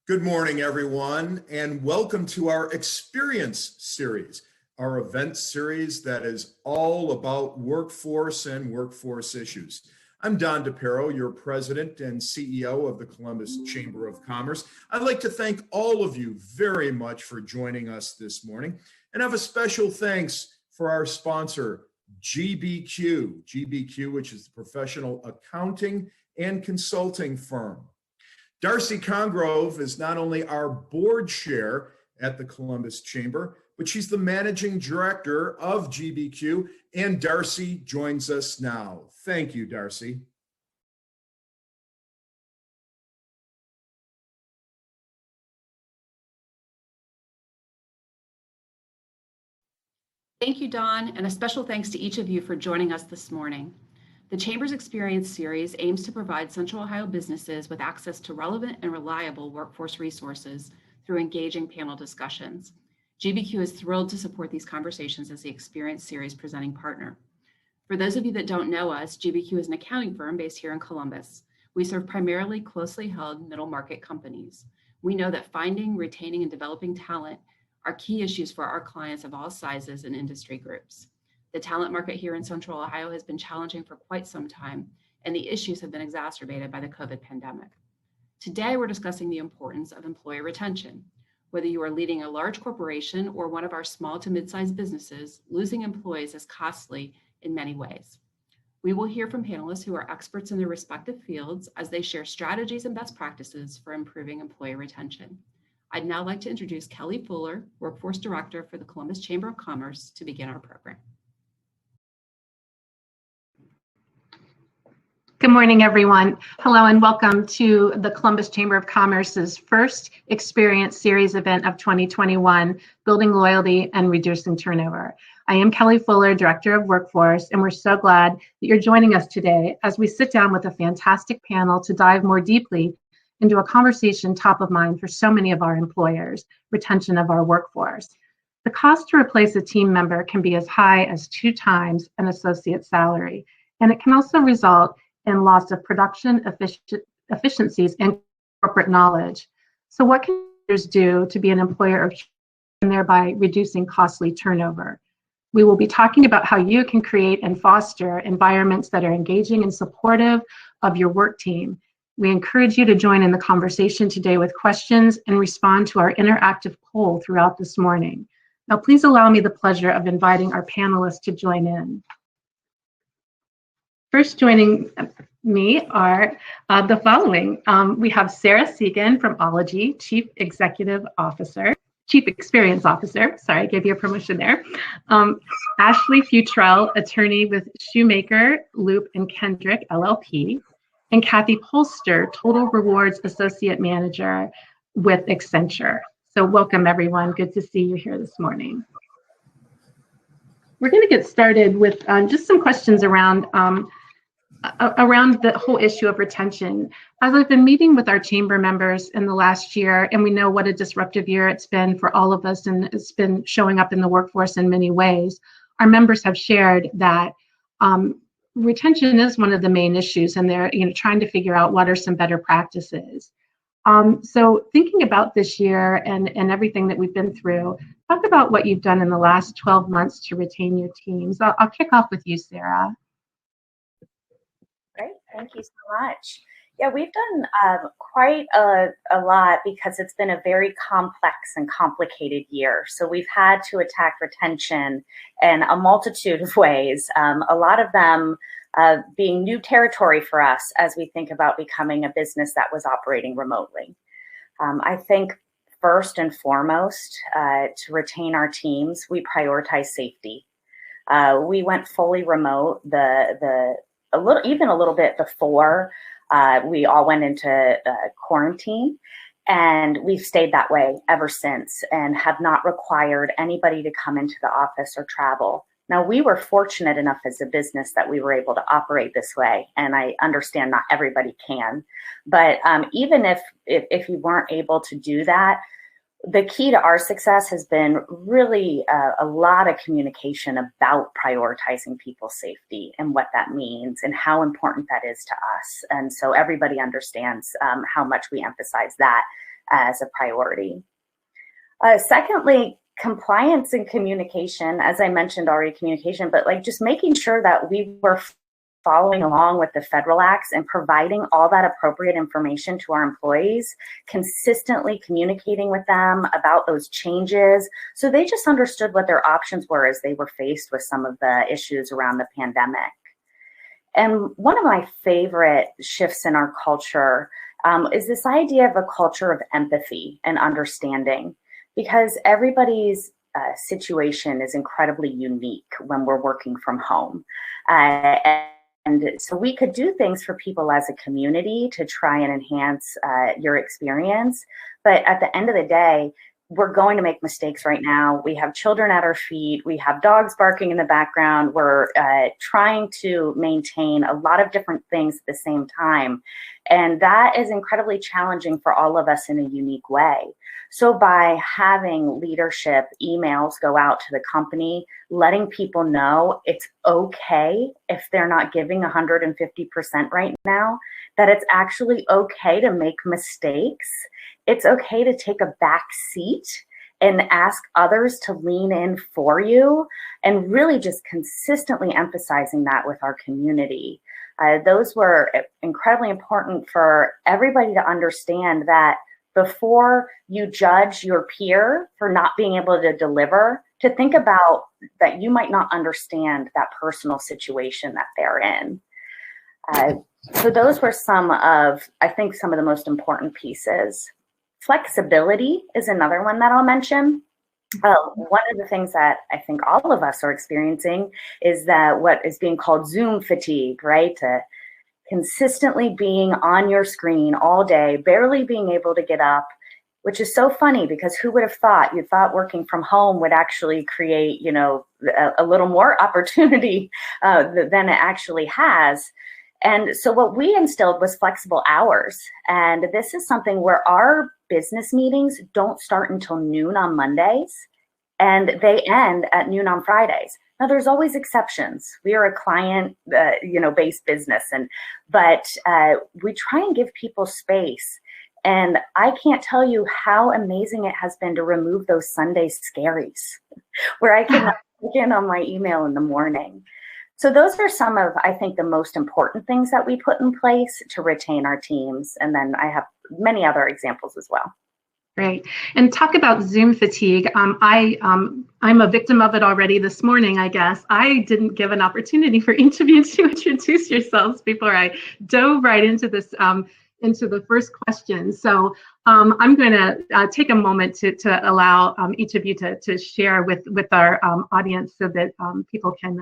Good morning, everyone, and welcome to our Experience series, our event series that is all about workforce and workforce issues. I'm Don DePero, your president and CEO of the Columbus Chamber of Commerce. I'd like to thank all of you very much for joining us this morning and have a special thanks for our sponsor, GBQ. GBQ, which is the professional accounting and consulting firm. Darcy Congrove is not only our board chair at the Columbus Chamber, but she's the managing director of GBQ, and Darcy joins us now. Thank you, Darcy. Thank you, Don, and a special thanks to each of you for joining us this morning. The Chamber's Experience series aims to provide Central Ohio businesses with access to relevant and reliable workforce resources through engaging panel discussions. GBQ is thrilled to support these conversations as the Experience series presenting partner. For those of you that don't know us, GBQ is an accounting firm based here in Columbus. We serve primarily closely held middle market companies. We know that finding, retaining, and developing talent are key issues for our clients of all sizes and industry groups. The talent market here in Central Ohio has been challenging for quite some time, and the issues have been exacerbated by the COVID pandemic. Today, we're discussing the importance of employee retention. Whether you are leading a large corporation or one of our small to mid-sized businesses, losing employees is costly in many ways. We will hear from panelists who are experts in their respective fields as they share strategies and best practices for improving employee retention. I'd now like to introduce Kelly Fuller, Workforce Director for the Columbus Chamber of Commerce, to begin our program. Good morning, everyone. Hello and welcome to the Columbus Chamber of Commerce's first Experience Series event of 2021, Building Loyalty and Reducing Turnover. I am Kelly Fuller, Director of Workforce, and we're so glad that you're joining us today as we sit down with a fantastic panel to dive more deeply into a conversation top of mind for so many of our employers, retention of our workforce. The cost to replace a team member can be as high as 2 times an associate salary, and it can also result in loss of production efficiencies and corporate knowledge. So what can employers do to be an employer of choice and thereby reducing costly turnover? We will be talking about how you can create and foster environments that are engaging and supportive of your work team. We encourage you to join in the conversation today with questions and respond to our interactive poll throughout this morning. Now, please allow me the pleasure of inviting our panelists to join in. First joining me are the following. We have Sarah Segan from Ology, Chief Experience Officer. Sorry, I gave you a promotion there. Ashley Futrell, attorney with Shoemaker, Loop and Kendrick, LLP. And Kathy Polster, Total Rewards Associate Manager with Accenture. So welcome, everyone. Good to see you here this morning. We're going to get started with just some questions around the whole issue of retention. As I've been meeting with our chamber members in the last year, and we know what a disruptive year it's been for all of us, and it's been showing up in the workforce in many ways, our members have shared that retention is one of the main issues, and they're trying to figure out what are some better practices. So thinking about this year and everything that we've been through, talk about what you've done in the last 12 months to retain your teams. I'll kick off with you, Sarah. Great, thank you so much. Yeah, we've done quite a lot because it's been a very complex and complicated year. So we've had to attack retention in a multitude of ways, a lot of them being new territory for us as we think about becoming a business that was operating remotely. I think first and foremost, to retain our teams, we prioritize safety. We went fully remote even a little bit before we all went into quarantine, and we've stayed that way ever since and have not required anybody to come into the office or travel. Now, we were fortunate enough as a business that we were able to operate this way, and I understand not everybody can. But even if you weren't able to do that, the key to our success has been really a lot of communication about prioritizing people's safety and what that means and how important that is to us. And so everybody understands how much we emphasize that as a priority. Secondly, compliance and communication, as I mentioned already, communication, but like just making sure that we were following along with the federal acts and providing all that appropriate information to our employees, consistently communicating with them about those changes. So they just understood what their options were as they were faced with some of the issues around the pandemic. And one of my favorite shifts in our culture is this idea of a culture of empathy and understanding, because everybody's situation is incredibly unique when we're working from home. And so we could do things for people as a community to try and enhance your experience. But at the end of the day, we're going to make mistakes right now. We have children at our feet. We have dogs barking in the background. We're trying to maintain a lot of different things at the same time. And that is incredibly challenging for all of us in a unique way. So by having leadership emails go out to the company, letting people know it's okay if they're not giving 150% right now, that it's actually okay to make mistakes. It's okay to take a back seat and ask others to lean in for you, and really just consistently emphasizing that with our community. Those were incredibly important for everybody to understand that before you judge your peer for not being able to deliver, to think about that you might not understand that personal situation that they're in. So those were some of the most important pieces. Flexibility is another one that I'll mention. One of the things that I think all of us are experiencing is that what is being called Zoom fatigue, right? Consistently being on your screen all day, barely being able to get up, which is so funny because who would have thought? You thought working from home would actually create, a little more opportunity than it actually has. And so what we instilled was flexible hours. And this is something where our business meetings don't start until noon on Mondays, and they end at noon on Fridays. Now, there's always exceptions. We are a client-based business, but we try and give people space. And I can't tell you how amazing it has been to remove those Sunday scaries, where I can look in on my email in the morning. So those are some of, I think, the most important things that we put in place to retain our teams. And then I have many other examples as well. Great. And talk about Zoom fatigue. I'm a victim of it already this morning, I guess. I didn't give an opportunity for each of you to introduce yourselves before I dove right into this, into the first question. So I'm going to take a moment to allow each of you to share with our audience so that people can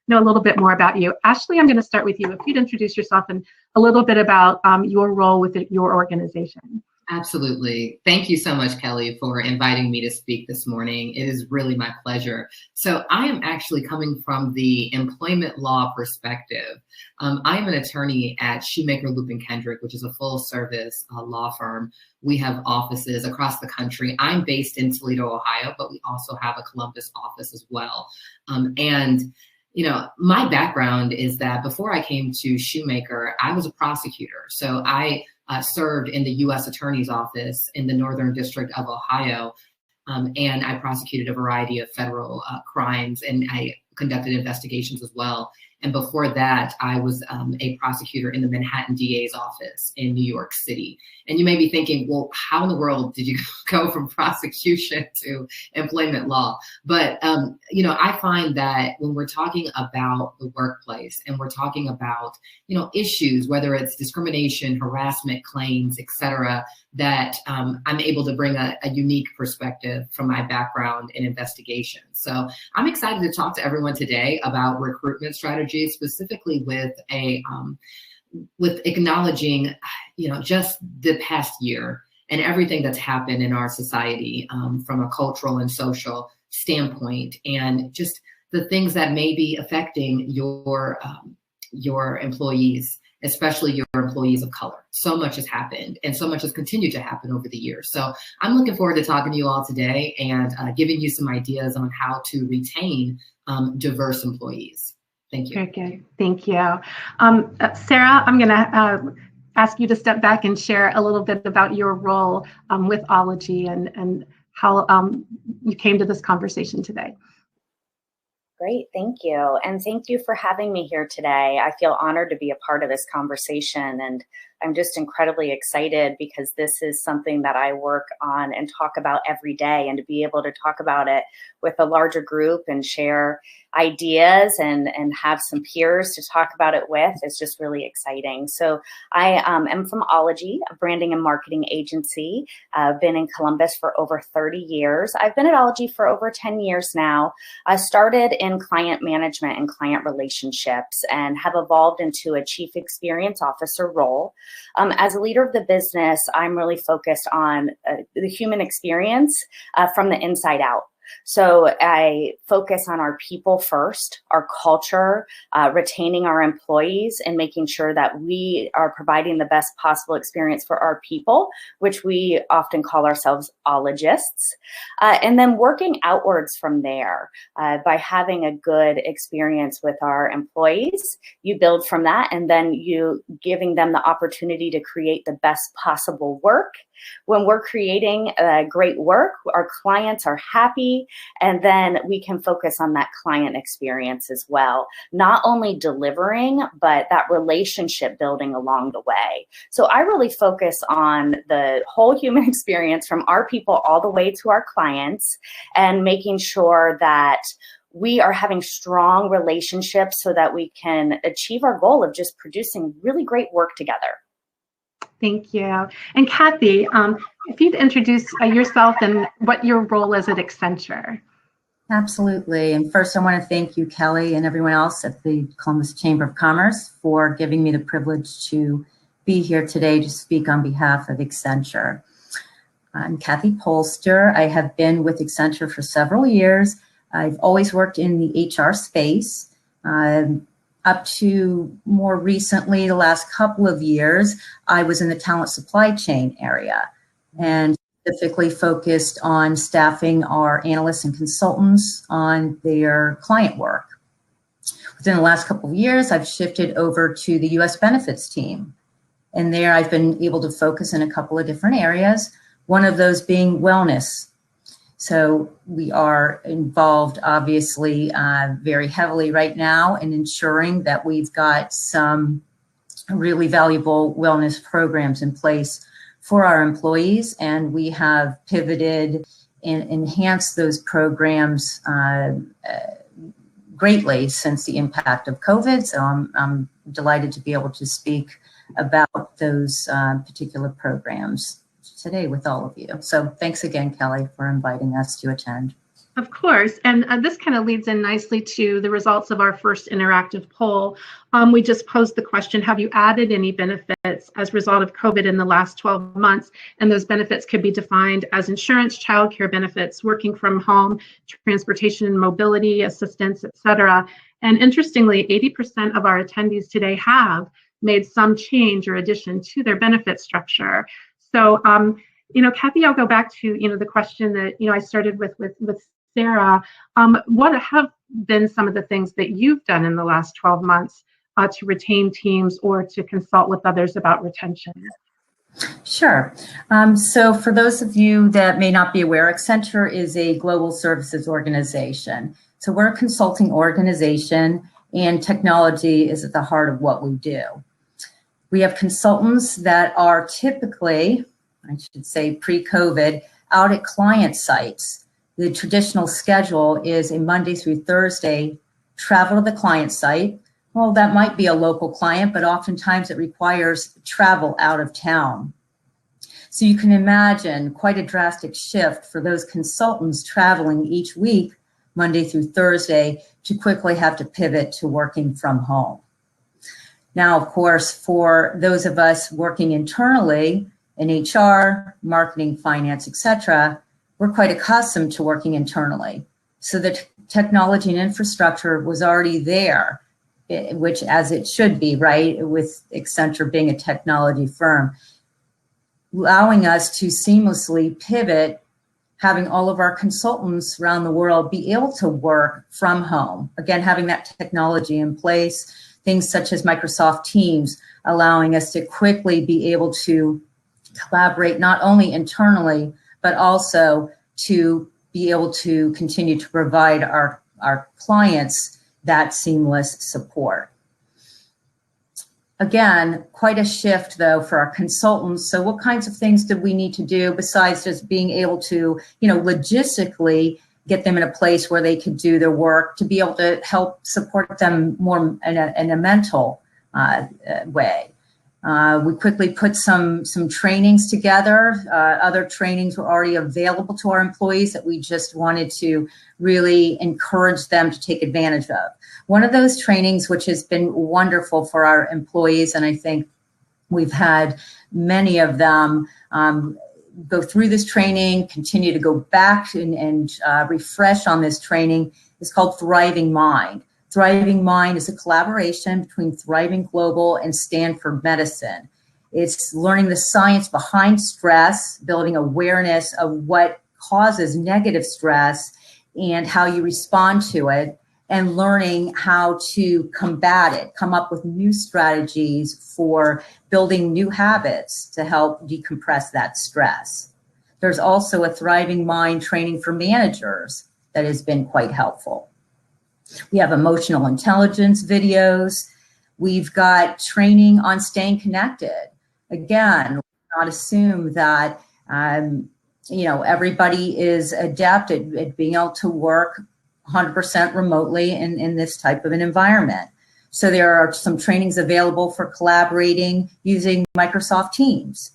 know a little bit more about you. Ashley, I'm going to start with you. If you'd introduce yourself and a little bit about your role with your organization. Absolutely. Thank you so much, Kelly, for inviting me to speak this morning. It is really my pleasure. So I am actually coming from the employment law perspective. I am an attorney at Shoemaker, Lupin Kendrick, which is a full service law firm. We have offices across the country. I'm based in Toledo, Ohio, but we also have a Columbus office as well. My background is that before I came to Shoemaker, I was a prosecutor. So I served in the U.S. Attorney's Office in the Northern District of Ohio, and I prosecuted a variety of federal crimes, and I conducted investigations as well. And before that, I was a prosecutor in the Manhattan DA's office in New York City. And you may be thinking, well, how in the world did you go from prosecution to employment law? But, I find that when we're talking about the workplace and we're talking about, issues, whether it's discrimination, harassment claims, et cetera, that I'm able to bring a unique perspective from my background in investigation. So I'm excited to talk to everyone today about recruitment strategies, specifically with acknowledging, just the past year and everything that's happened in our society from a cultural and social standpoint, and just the things that may be affecting your employees, especially your employees of color. So much has happened and so much has continued to happen over the years. So I'm looking forward to talking to you all today and giving you some ideas on how to retain diverse employees. Thank you. Very good. Thank you. Sarah, I'm going to ask you to step back and share a little bit about your role with Ology and how you came to this conversation today. Great, thank you. And thank you for having me here today. I feel honored to be a part of this conversation, and I'm just incredibly excited because this is something that I work on and talk about every day, and to be able to talk about it with a larger group and share ideas and have some peers to talk about it with is just really exciting. So I am from Ology, a branding and marketing agency. I've been in Columbus for over 30 years. I've been at Ology for over 10 years now. I started in client management and client relationships and have evolved into a chief experience officer role. As a leader of the business, I'm really focused on the human experience from the inside out. So I focus on our people first, our culture, retaining our employees, and making sure that we are providing the best possible experience for our people, which we often call ourselves ologists. And then working outwards from there by having a good experience with our employees, you build from that, and then you giving them the opportunity to create the best possible work. When we're creating great work, our clients are happy, and then we can focus on that client experience as well. Not only delivering, but that relationship building along the way. So I really focus on the whole human experience from our people all the way to our clients, and making sure that we are having strong relationships so that we can achieve our goal of just producing really great work together. Thank you. And Kathy, if you'd introduce yourself and what your role is at Accenture. Absolutely. And first, I want to thank you, Kelly, and everyone else at the Columbus Chamber of Commerce for giving me the privilege to be here today to speak on behalf of Accenture. I'm Kathy Polster. I have been with Accenture for several years. I've always worked in the HR space. Up to more recently, the last couple of years, I was in the talent supply chain area and specifically focused on staffing our analysts and consultants on their client work. Within the last couple of years, I've shifted over to the U.S. benefits team. And there I've been able to focus in a couple of different areas, one of those being wellness. So we are involved, obviously, very heavily right now in ensuring that we've got some really valuable wellness programs in place for our employees. And we have pivoted and enhanced those programs greatly since the impact of COVID. So I'm delighted to be able to speak about those particular programs today with all of you. So thanks again, Kelly, for inviting us to attend. Of course. And this kind of leads in nicely to the results of our first interactive poll. We just posed the question, have you added any benefits as a result of COVID in the last 12 months? And those benefits could be defined as insurance, childcare benefits, working from home, transportation and mobility assistance, et cetera. And interestingly, 80% of our attendees today have made some change or addition to their benefit structure. So, Kathy, I'll go back to, the question that, I started with Sarah. What have been some of the things that you've done in the last 12 months to retain teams or to consult with others about retention? Sure. So for those of you that may not be aware, Accenture is a global services organization. So we're a consulting organization, and technology is at the heart of what we do. We have consultants that are typically, I should say pre-COVID, out at client sites. The traditional schedule is a Monday through Thursday, travel to the client site. Well, that might be a local client, but oftentimes it requires travel out of town. So you can imagine quite a drastic shift for those consultants traveling each week, Monday through Thursday, to quickly have to pivot to working from home. Now, of course, for those of us working internally in HR, marketing, finance, et cetera, we're quite accustomed to working internally. So the technology and infrastructure was already there, which as it should be, right, with Accenture being a technology firm, allowing us to seamlessly pivot, having all of our consultants around the world be able to work from home. Again, having that technology in place, things such as Microsoft Teams, allowing us to quickly be able to collaborate not only internally, but also to be able to continue to provide our clients that seamless support. Again, quite a shift though for our consultants. So what kinds of things do we need to do besides just being able to, logistically get them in a place where they could do their work, to be able to help support them more in a mental way? We quickly put some trainings together. Other trainings were already available to our employees that we just wanted to really encourage them to take advantage of. One of those trainings, which has been wonderful for our employees, and I think we've had many of them go through this training, continue to go back and refresh on this training, is called Thriving Mind. Thriving Mind is a collaboration between Thriving Global and Stanford Medicine. It's learning the science behind stress, building awareness of what causes negative stress and how you respond to it, and learning how to combat it, come up with new strategies for building new habits to help decompress that stress. There's also a Thriving Mind training for managers that has been quite helpful. We have emotional intelligence videos. We've got training on staying connected. Again, not assume that everybody is adept at being able to work 100% remotely in this type of an environment. So there are some trainings available for collaborating using Microsoft Teams,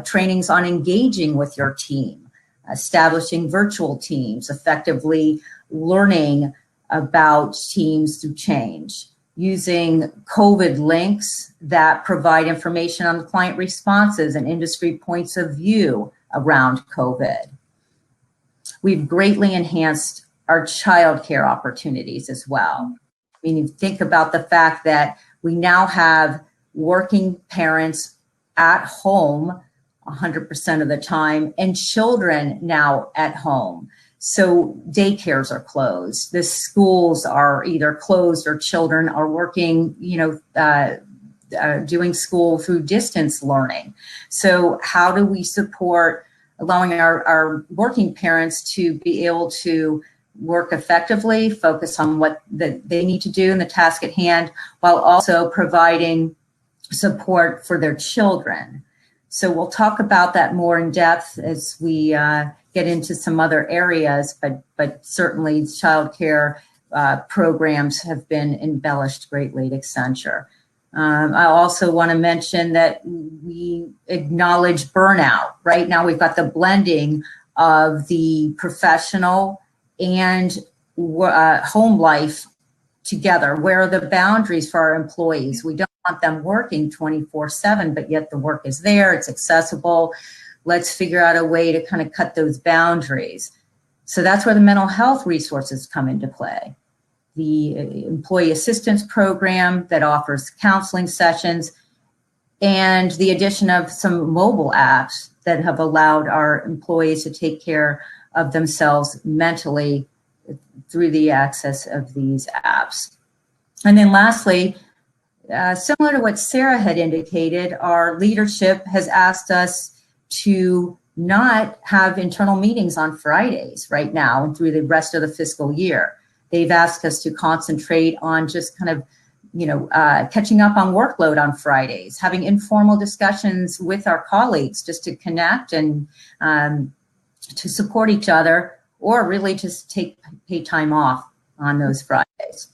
trainings on engaging with your team, establishing virtual teams, effectively learning about teams through change, using COVID links that provide information on the client responses and industry points of view around COVID. We've greatly enhanced our childcare opportunities as well. I mean, you think about the fact that we now have working parents at home 100% of the time and children now at home. So daycares are closed. The schools are either closed or children are working, doing school through distance learning. So how do we support allowing our working parents to be able to work effectively, focus on what they need to do in the task at hand, while also providing support for their children? So we'll talk about that more in depth as we get into some other areas, but certainly childcare programs have been embellished greatly at Accenture. I also want to mention that we acknowledge burnout. Right now we've got the blending of the professional and home life together. Where are the boundaries for our employees? We don't want them working 24/7, but yet the work is there, it's accessible. Let's figure out a way to kind of cut those boundaries. So that's where the mental health resources come into play. The employee assistance program that offers counseling sessions, and the addition of some mobile apps that have allowed our employees to take care of themselves mentally through the access of these apps. And then lastly, similar to what Sarah had indicated, our leadership has asked us to not have internal meetings on Fridays right now and through the rest of the fiscal year. They've asked us to concentrate on just kind of, catching up on workload on Fridays, having informal discussions with our colleagues just to connect and to support each other, or really just pay time off on those Fridays.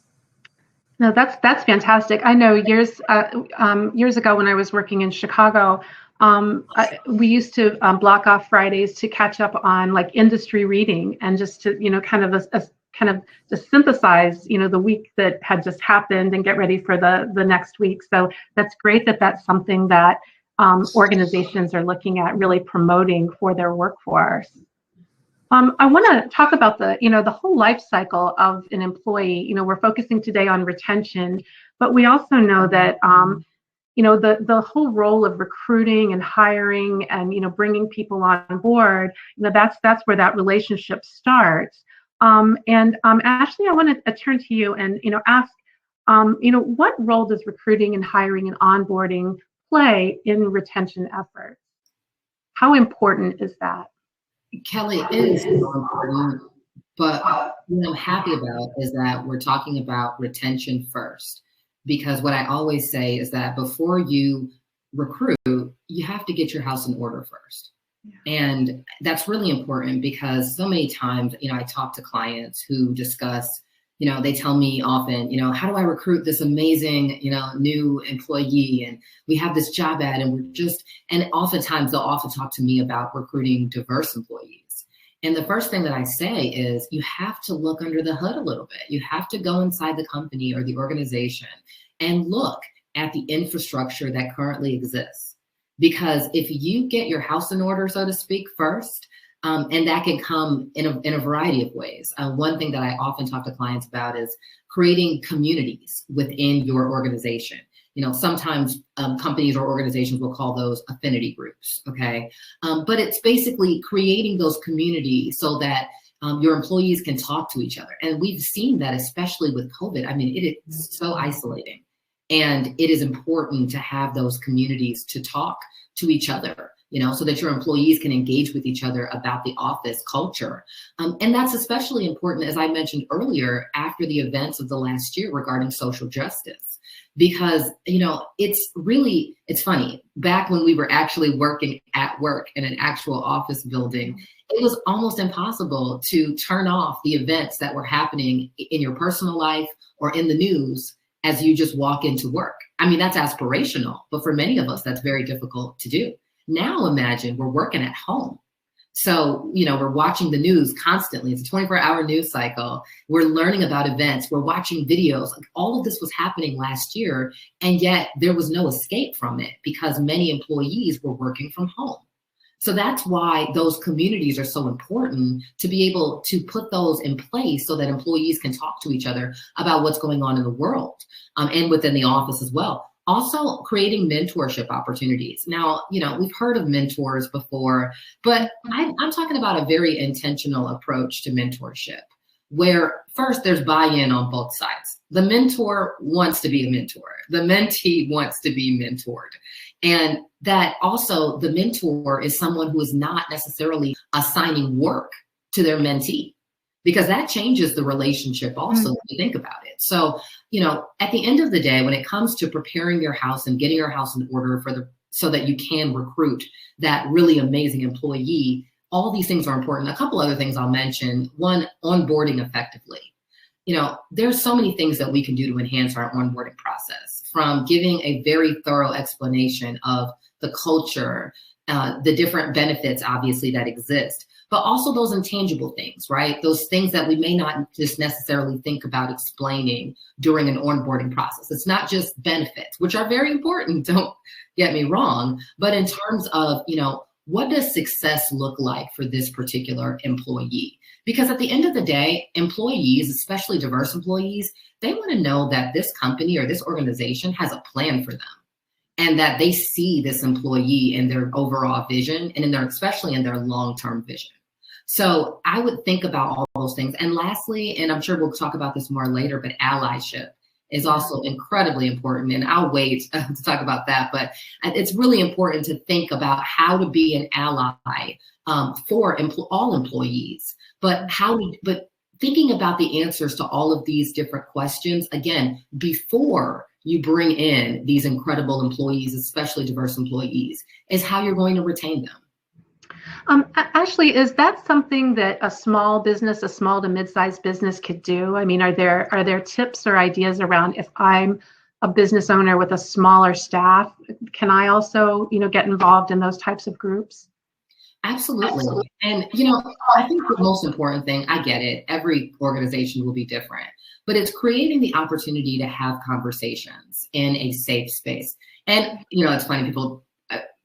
No, that's fantastic. I know years ago when I was working in Chicago, we used to block off Fridays to catch up on like industry reading and just to kind of just synthesize the week that had just happened and get ready for the next week. So that's great that that's something that organizations are looking at really promoting for their workforce. I want to talk about the whole life cycle of an employee. We're focusing today on retention, but we also know that the whole role of recruiting and hiring and bringing people on board. That's where that relationship starts. Ashley, I want to turn to you and ask, What role does recruiting and hiring and onboarding play in retention efforts? How important is that? Kelly, it is so important, but what I'm happy about is that we're talking about retention first, because what I always say is that before you recruit, you have to get your house in order first. Yeah. And that's really important because so many times, I talk to clients who discuss, they tell me often, how do I recruit this amazing, new employee? And we have this job ad and oftentimes they'll also talk to me about recruiting diverse employees. And the first thing that I say is you have to look under the hood a little bit. You have to go inside the company or the organization and look at the infrastructure that currently exists. Because if you get your house in order, so to speak, first, and that can come in a variety of ways. One thing that I often talk to clients about is creating communities within your organization. Sometimes companies or organizations will call those affinity groups, okay? But it's basically creating those communities so that your employees can talk to each other. And we've seen that, especially with COVID. I mean, it is so isolating. And it is important to have those communities to talk to each other, so that your employees can engage with each other about the office culture. And that's especially important, as I mentioned earlier, after the events of the last year regarding social justice. Because, it's funny, back when we were actually working at work in an actual office building, it was almost impossible to turn off the events that were happening in your personal life or in the news as you just walk into work. I mean, that's aspirational, but for many of us, that's very difficult to do. Now imagine we're working at home. So, we're watching the news constantly. It's a 24-hour news cycle. We're learning about events. We're watching videos. Like, all of this was happening last year, and yet there was no escape from it because many employees were working from home. So that's why those communities are so important, to be able to put those in place so that employees can talk to each other about what's going on in the world and within the office as well. Also, creating mentorship opportunities. Now, we've heard of mentors before, but I'm talking about a very intentional approach to mentorship, where first there's buy-in on both sides. The mentor wants to be a mentor. The mentee wants to be mentored. And that also the mentor is someone who is not necessarily assigning work to their mentee, because that changes the relationship also, when you think about it. So, at the end of the day, when it comes to preparing your house and getting your house in order so that you can recruit that really amazing employee, all these things are important. A couple other things I'll mention. One, onboarding effectively. There's so many things that we can do to enhance our onboarding process, from giving a very thorough explanation of the culture, the different benefits, obviously, that exist, but also those intangible things, right? Those things that we may not just necessarily think about explaining during an onboarding process. It's not just benefits, which are very important, don't get me wrong, but in terms of, what does success look like for this particular employee? Because at the end of the day, employees, especially diverse employees, they want to know that this company or this organization has a plan for them, and that they see this employee in their overall vision and especially in their long-term vision. So I would think about all those things. And lastly, and I'm sure we'll talk about this more later, but allyship is also incredibly important. And I'll wait to talk about that, but it's really important to think about how to be an ally for all employees, but thinking about the answers to all of these different questions, again, before you bring in these incredible employees, especially diverse employees, is how you're going to retain them. Ashley, is that something that a small to mid-sized business could do? I mean, are there tips or ideas around, if I'm a business owner with a smaller staff, can I also, get involved in those types of groups? Absolutely. And, I think the most important thing, I get it, every organization will be different, but it's creating the opportunity to have conversations in a safe space. And, it's funny, people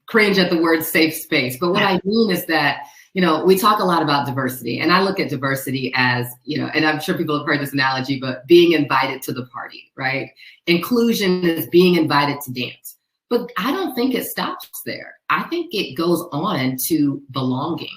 cringe at the word safe space, but what I mean is that, we talk a lot about diversity, and I look at diversity as, and I'm sure people have heard this analogy, but being invited to the party, right? Inclusion is being invited to dance. But I don't think it stops there. I think it goes on to belonging.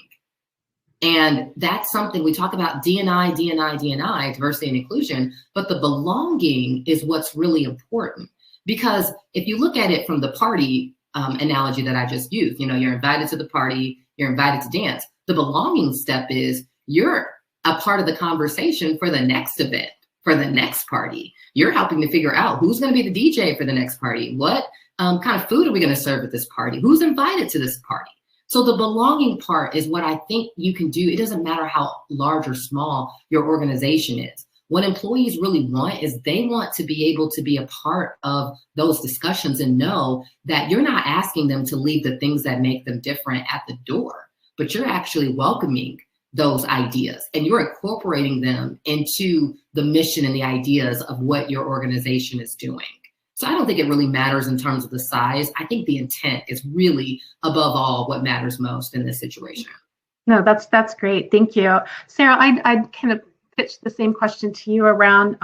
And that's something we talk about D&I, diversity and inclusion, but the belonging is what's really important. Because if you look at it from the party analogy that I just used, you're invited to the party, you're invited to dance. The belonging step is you're a part of the conversation for the next event, for the next party. You're helping to figure out who's going to be the DJ for the next party. What kind of food are we going to serve at this party? Who's invited to this party? So the belonging part is what I think you can do. It doesn't matter how large or small your organization is. What employees really want is they want to be able to be a part of those discussions and know that you're not asking them to leave the things that make them different at the door, but you're actually welcoming those ideas and you're incorporating them into the mission and the ideas of what your organization is doing. So I don't think it really matters in terms of the size. I think the intent is really above all what matters most in this situation. No, that's great. Thank you. Sarah, I'd kind of pitch the same question to you around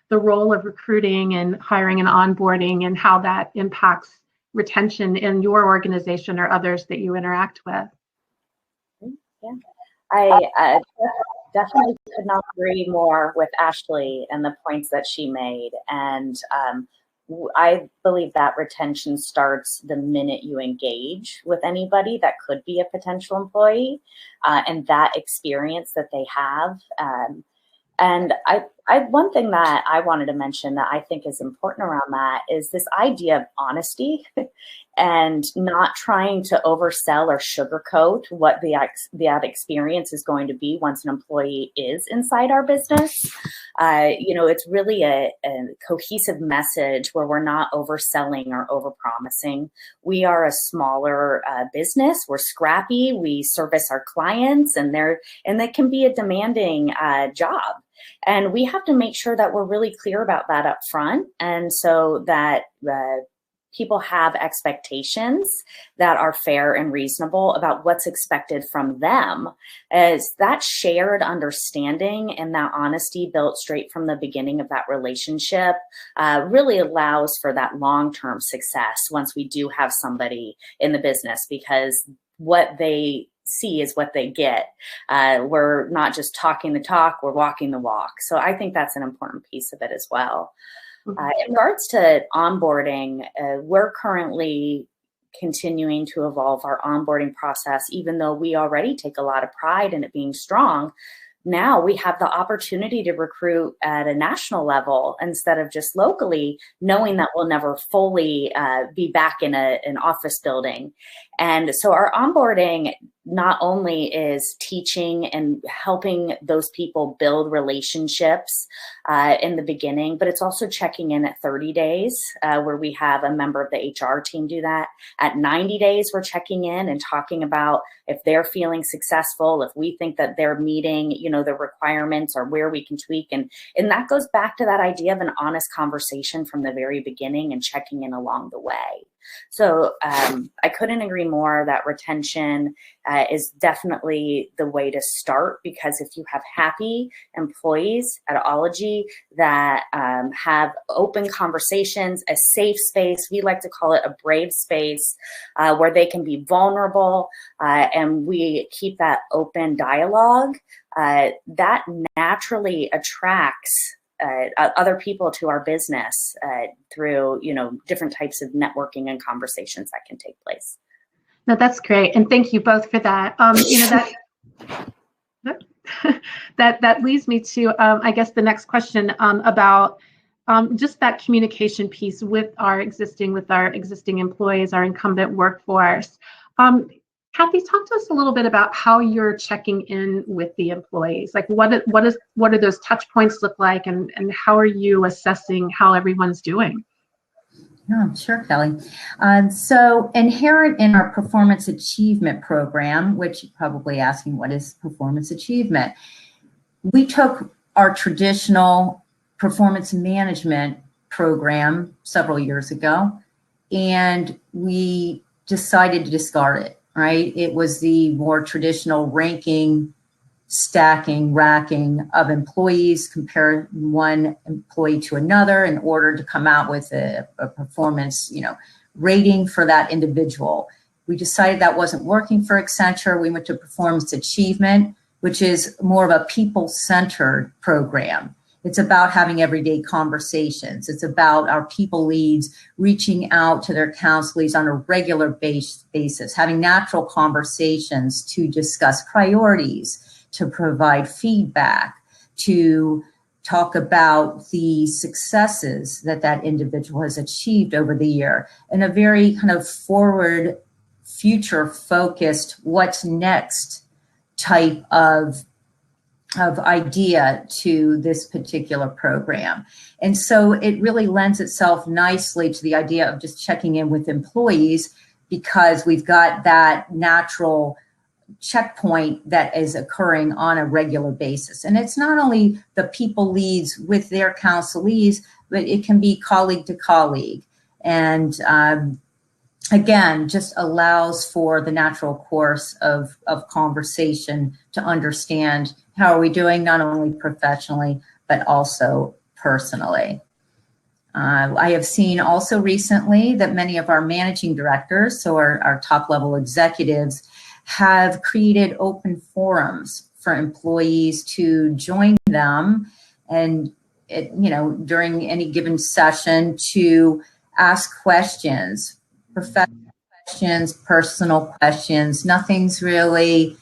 the role of recruiting and hiring and onboarding and how that impacts retention in your organization or others that you interact with. Yeah, I definitely could not agree more with Ashley and the points that she made. And I believe that retention starts the minute you engage with anybody that could be a potential employee and that experience that they have. And one thing that I wanted to mention that I think is important around that is this idea of honesty and not trying to oversell or sugarcoat what that experience is going to be once an employee is inside our business. It's really a cohesive message where we're not overselling or overpromising. We are a smaller business. We're scrappy. We service our clients, and that can be a demanding job. And we have to make sure that we're really clear about that up front, and so that people have expectations that are fair and reasonable about what's expected from them. As that shared understanding and that honesty built straight from the beginning of that relationship really allows for that long-term success once we do have somebody in the business, because what they see is what they get. We're not just talking the talk, we're walking the walk. So I think that's an important piece of it as well. In regards to onboarding, we're currently continuing to evolve our onboarding process, even though we already take a lot of pride in it being strong. Now we have the opportunity to recruit at a national level instead of just locally, knowing that we'll never fully be back in an office building. And so our onboarding not only is teaching and helping those people build relationships in the beginning, but it's also checking in at 30 days where we have a member of the HR team do that. At 90 days, we're checking in and talking about if they're feeling successful, if we think that they're meeting, the requirements or where we can tweak. And that goes back to that idea of an honest conversation from the very beginning and checking in along the way. So I couldn't agree more that retention is definitely the way to start, because if you have happy employees at Ology that have open conversations, a safe space, we like to call it a brave space, where they can be vulnerable and we keep that open dialogue, that naturally attracts other people to our business through, different types of networking and conversations that can take place. No, that's great. And thank you both for that. That leads me to, I guess, the next question about just that communication piece with our existing employees, our incumbent workforce. Kathy, talk to us a little bit about how you're checking in with the employees. Like what do those touch points look like, and how are you assessing how everyone's doing? Yeah, sure, Kelly. So inherent in our performance achievement program, which you're probably asking, what is performance achievement? We took our traditional performance management program several years ago, and we decided to discard it. Right? It was the more traditional ranking, stacking, racking of employees, compare one employee to another in order to come out with a performance, rating for that individual. We decided that wasn't working for Accenture. We went to Performance Achievement, which is more of a people-centered program. It's about having everyday conversations. It's about our people leads reaching out to their council leads on a regular basis, having natural conversations to discuss priorities, to provide feedback, to talk about the successes that that individual has achieved over the year in a very kind of forward, future-focused, what's next type of idea to this particular program. And so it really lends itself nicely to the idea of just checking in with employees, because we've got that natural checkpoint that is occurring on a regular basis. And it's not only the people leads with their counselees, but it can be colleague to colleague. And again, just allows for the natural course of conversation to understand how are we doing, not only professionally, but also personally. I have seen also recently that many of our managing directors, so our top level executives, have created open forums for employees to join them and, during any given session to ask questions, professional questions, personal questions. Nothing's really,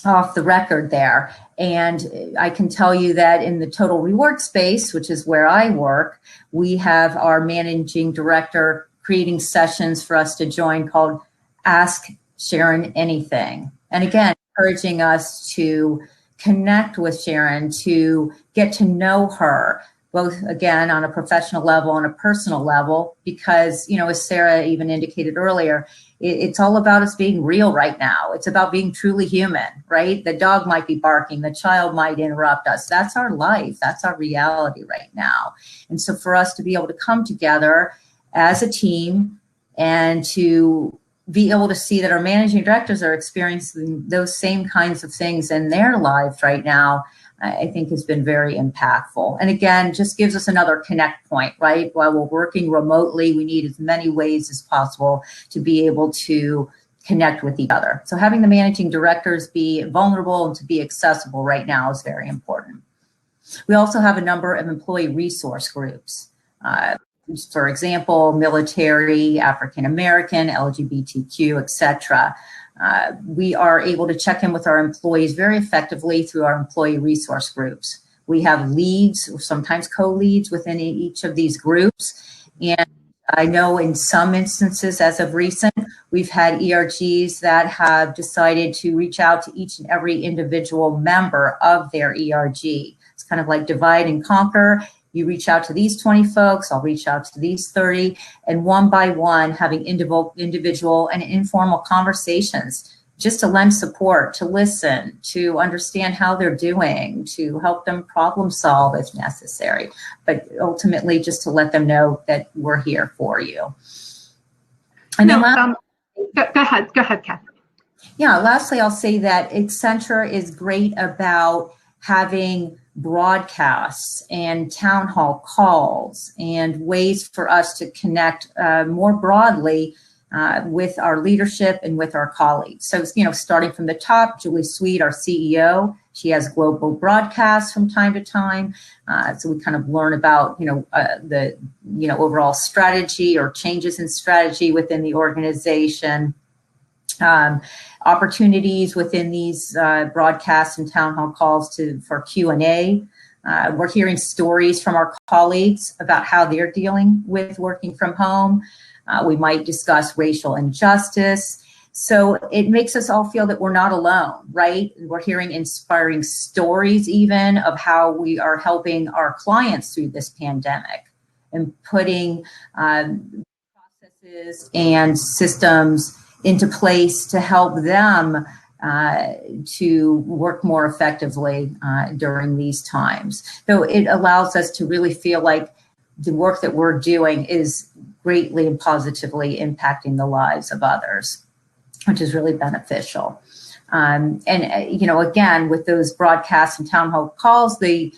off the record there. And I can tell you that in the total reward space, which is where I work, we have our managing director creating sessions for us to join called Ask Sharon Anything. And again, encouraging us to connect with Sharon, to get to know her, both again on a professional level and a personal level, because, as Sarah even indicated earlier, it's all about us being real right now. It's about being truly human, right? The dog might be barking, the child might interrupt us. That's our life. That's our reality right now. And so for us to be able to come together as a team and to be able to see that our managing directors are experiencing those same kinds of things in their lives right now, I think has been very impactful. And again, just gives us another connect point, right? While we're working remotely, we need as many ways as possible to be able to connect with each other. So having the managing directors be vulnerable and to be accessible right now is very important. We also have a number of employee resource groups. For example, military, African American, LGBTQ, etc. We are able to check in with our employees very effectively through our employee resource groups. We have leads, or sometimes co-leads within each of these groups. And I know in some instances, as of recent, we've had ERGs that have decided to reach out to each and every individual member of their ERG. It's kind of like divide and conquer. You reach out to these 20 folks, I'll reach out to these 30, and one by one having individual and informal conversations just to lend support, to listen, to understand how they're doing, to help them problem solve if necessary, but ultimately just to let them know that we're here for you. And go ahead, Catherine. Yeah, lastly, I'll say that Accenture is great about having broadcasts and town hall calls and ways for us to connect more broadly with our leadership and with our colleagues. So, starting from the top, Julie Sweet, our CEO, she has global broadcasts from time to time. So we kind of learn about, the, overall strategy or changes in strategy within the organization. Opportunities within these broadcasts and town hall calls for Q&A. We're hearing stories from our colleagues about how they're dealing with working from home. We might discuss racial injustice. So it makes us all feel that we're not alone, right? We're hearing inspiring stories even of how we are helping our clients through this pandemic and putting processes and systems into place to help them to work more effectively during these times. So it allows us to really feel like the work that we're doing is greatly and positively impacting the lives of others, which is really beneficial. And again, with those broadcasts and town hall calls, the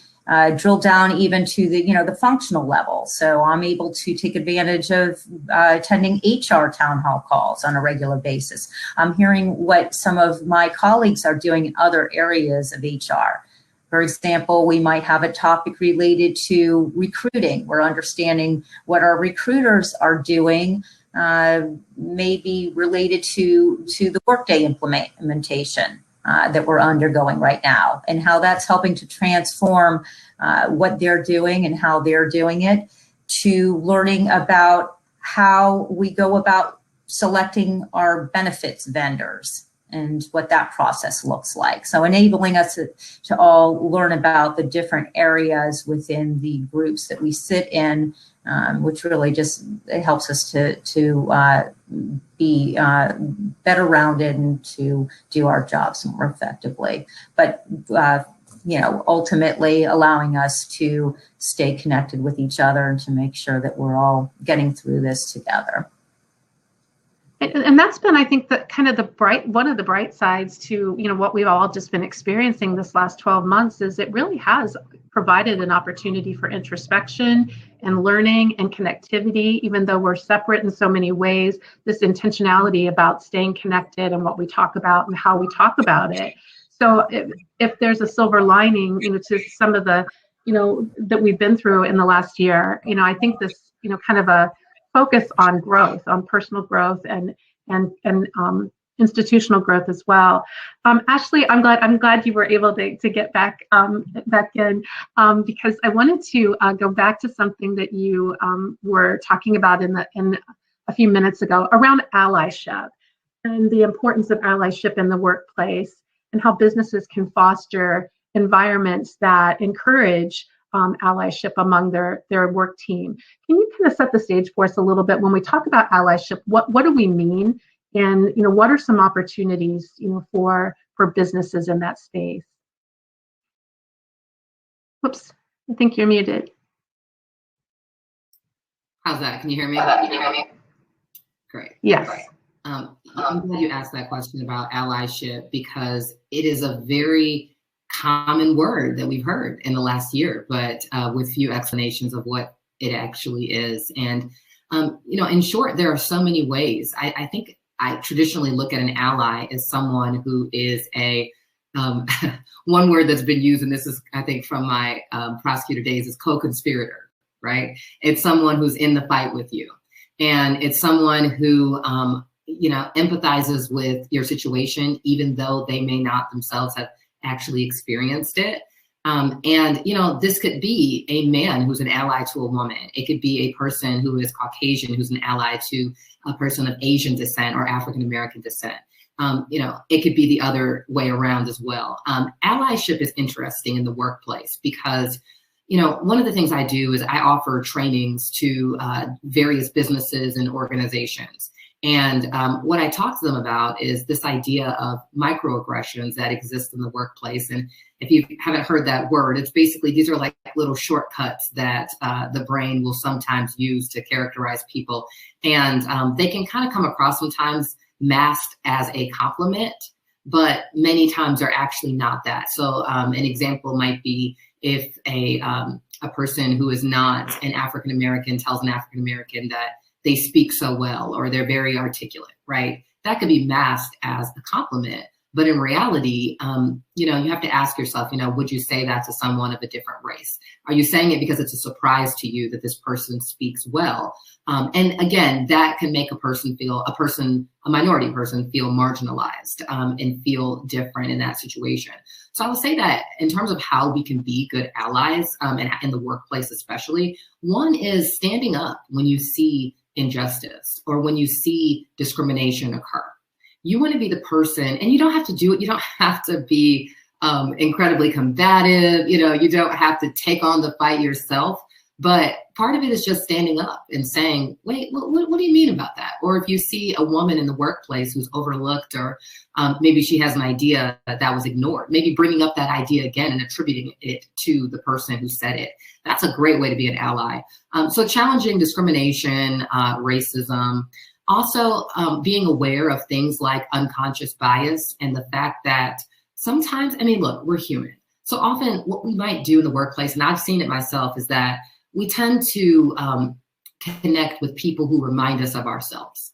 drill down even to the functional level. So I'm able to take advantage of attending HR town hall calls on a regular basis. I'm hearing what some of my colleagues are doing in other areas of HR. For example, we might have a topic related to recruiting. We're understanding what our recruiters are doing, maybe related to the Workday implementation that we're undergoing right now, and how that's helping to transform what they're doing and how they're doing it, to learning about how we go about selecting our benefits vendors and what that process looks like. So enabling us to all learn about the different areas within the groups that we sit in, which really just it helps us to be better rounded and to do our jobs more effectively. But ultimately allowing us to stay connected with each other and to make sure that we're all getting through this together. And that's been, I think, one of the bright sides to what we've all just been experiencing this last 12 months is it really has provided an opportunity for introspection and learning and connectivity. Even though we're separate in so many ways, this intentionality about staying connected and what we talk about and how we talk about it. So if there's a silver lining, to some of the, that we've been through in the last year, I think this, kind of a focus on growth, on personal growth and institutional growth as well. Ashley, I'm glad you were able to get back in because I wanted to go back to something that you were talking about in a few minutes ago around allyship and the importance of allyship in the workplace and how businesses can foster environments that encourage allyship among their work team. Can you kind of set the stage for us a little bit when we talk about allyship? What do we mean, and what are some opportunities for businesses in that space? Whoops, I think you're muted. How's that? Can you hear me? Great. Yes. Great. I'm glad you asked that question about allyship because it is a very common word that we've heard in the last year, but with few explanations of what it actually is. And, in short, there are so many ways. I think I traditionally look at an ally as someone who is a, one word that's been used, and this is, I think, from my prosecutor days, is co-conspirator, right? It's someone who's in the fight with you. And it's someone who, empathizes with your situation, even though they may not themselves have actually experienced it. This could be a man who's an ally to a woman. It could be a person who is Caucasian who's an ally to a person of Asian descent or African-American descent. It could be the other way around as well. Allyship is interesting in the workplace because, one of the things I do is I offer trainings to various businesses and organizations. And what I talk to them about is this idea of microaggressions that exist in the workplace. And if you haven't heard that word, it's basically, these are like little shortcuts that the brain will sometimes use to characterize people. And they can kind of come across sometimes masked as a compliment, but many times are actually not that. So an example might be if a person who is not an African-American tells an African-American that they speak so well, or they're very articulate, right? That could be masked as a compliment. But in reality, you have to ask yourself, would you say that to someone of a different race? Are you saying it because it's a surprise to you that this person speaks well? And again, that can make a minority person feel marginalized and feel different in that situation. So I would say that in terms of how we can be good allies, and in the workplace especially, one is standing up when you see injustice or when you see discrimination occur. You want to be the person, and you don't have to do it. You don't have to be incredibly combative. You don't have to take on the fight yourself. But part of it is just standing up and saying, wait, what do you mean about that? Or if you see a woman in the workplace who's overlooked, or maybe she has an idea that was ignored, maybe bringing up that idea again and attributing it to the person who said it. That's a great way to be an ally. So challenging discrimination, racism, also being aware of things like unconscious bias and the fact that sometimes, look, we're human. So often what we might do in the workplace, and I've seen it myself, is that we tend to connect with people who remind us of ourselves.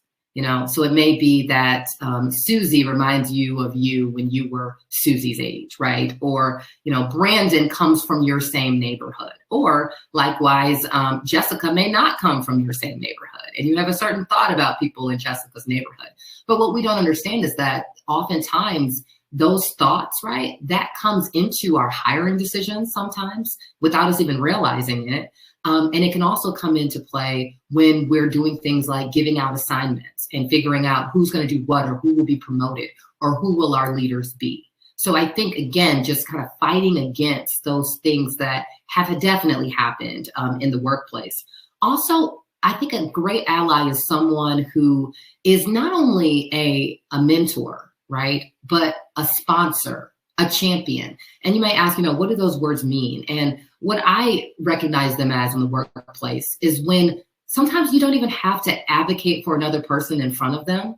So it may be that Susie reminds you of you when you were Susie's age, right? Or, Brandon comes from your same neighborhood. Or likewise, Jessica may not come from your same neighborhood. And you have a certain thought about people in Jessica's neighborhood. But what we don't understand is that oftentimes those thoughts, right, that comes into our hiring decisions sometimes without us even realizing it. And it can also come into play when we're doing things like giving out assignments and figuring out who's going to do what or who will be promoted or who will our leaders be. So I think, again, just kind of fighting against those things that have definitely happened in the workplace. Also, I think a great ally is someone who is not only a mentor, right, but a sponsor, a champion. And you may ask, what do those words mean? And what I recognize them as in the workplace is when sometimes you don't even have to advocate for another person in front of them.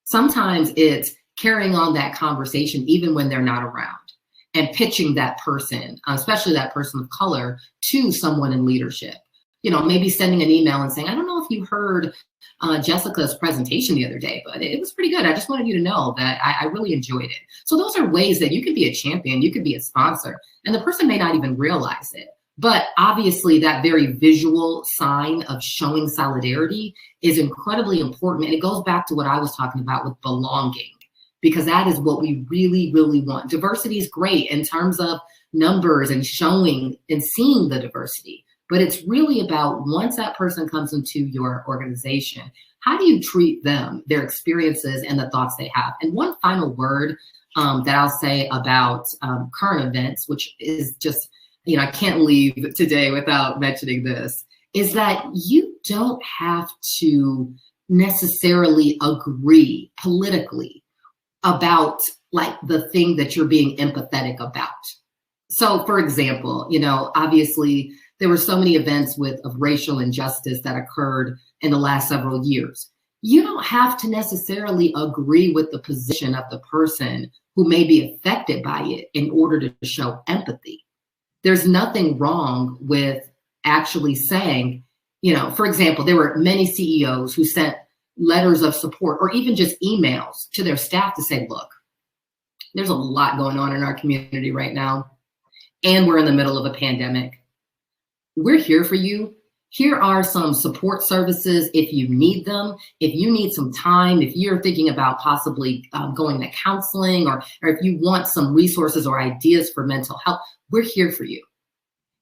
Sometimes it's carrying on that conversation even when they're not around and pitching that person, especially that person of color, to someone in leadership. Maybe sending an email and saying, I don't know if you heard Jessica's presentation the other day, but it was pretty good. I just wanted you to know that I really enjoyed it. So those are ways that you could be a champion, you could be a sponsor, and the person may not even realize it. But obviously that very visual sign of showing solidarity is incredibly important. And it goes back to what I was talking about with belonging, because that is what we really, really want. Diversity is great in terms of numbers and showing and seeing the diversity. But it's really about once that person comes into your organization, how do you treat them, their experiences, and the thoughts they have? And one final word that I'll say about current events, which is just, I can't leave today without mentioning this, is that you don't have to necessarily agree politically about like the thing that you're being empathetic about. So for example, obviously, there were so many events of racial injustice that occurred in the last several years. You don't have to necessarily agree with the position of the person who may be affected by it in order to show empathy. There's nothing wrong with actually saying, for example, there were many CEOs who sent letters of support or even just emails to their staff to say, look, there's a lot going on in our community right now, and we're in the middle of a pandemic. We're here for you. Here are some support services if you need them, if you need some time, if you're thinking about possibly going to counseling, or if you want some resources or ideas for mental health, we're here for you.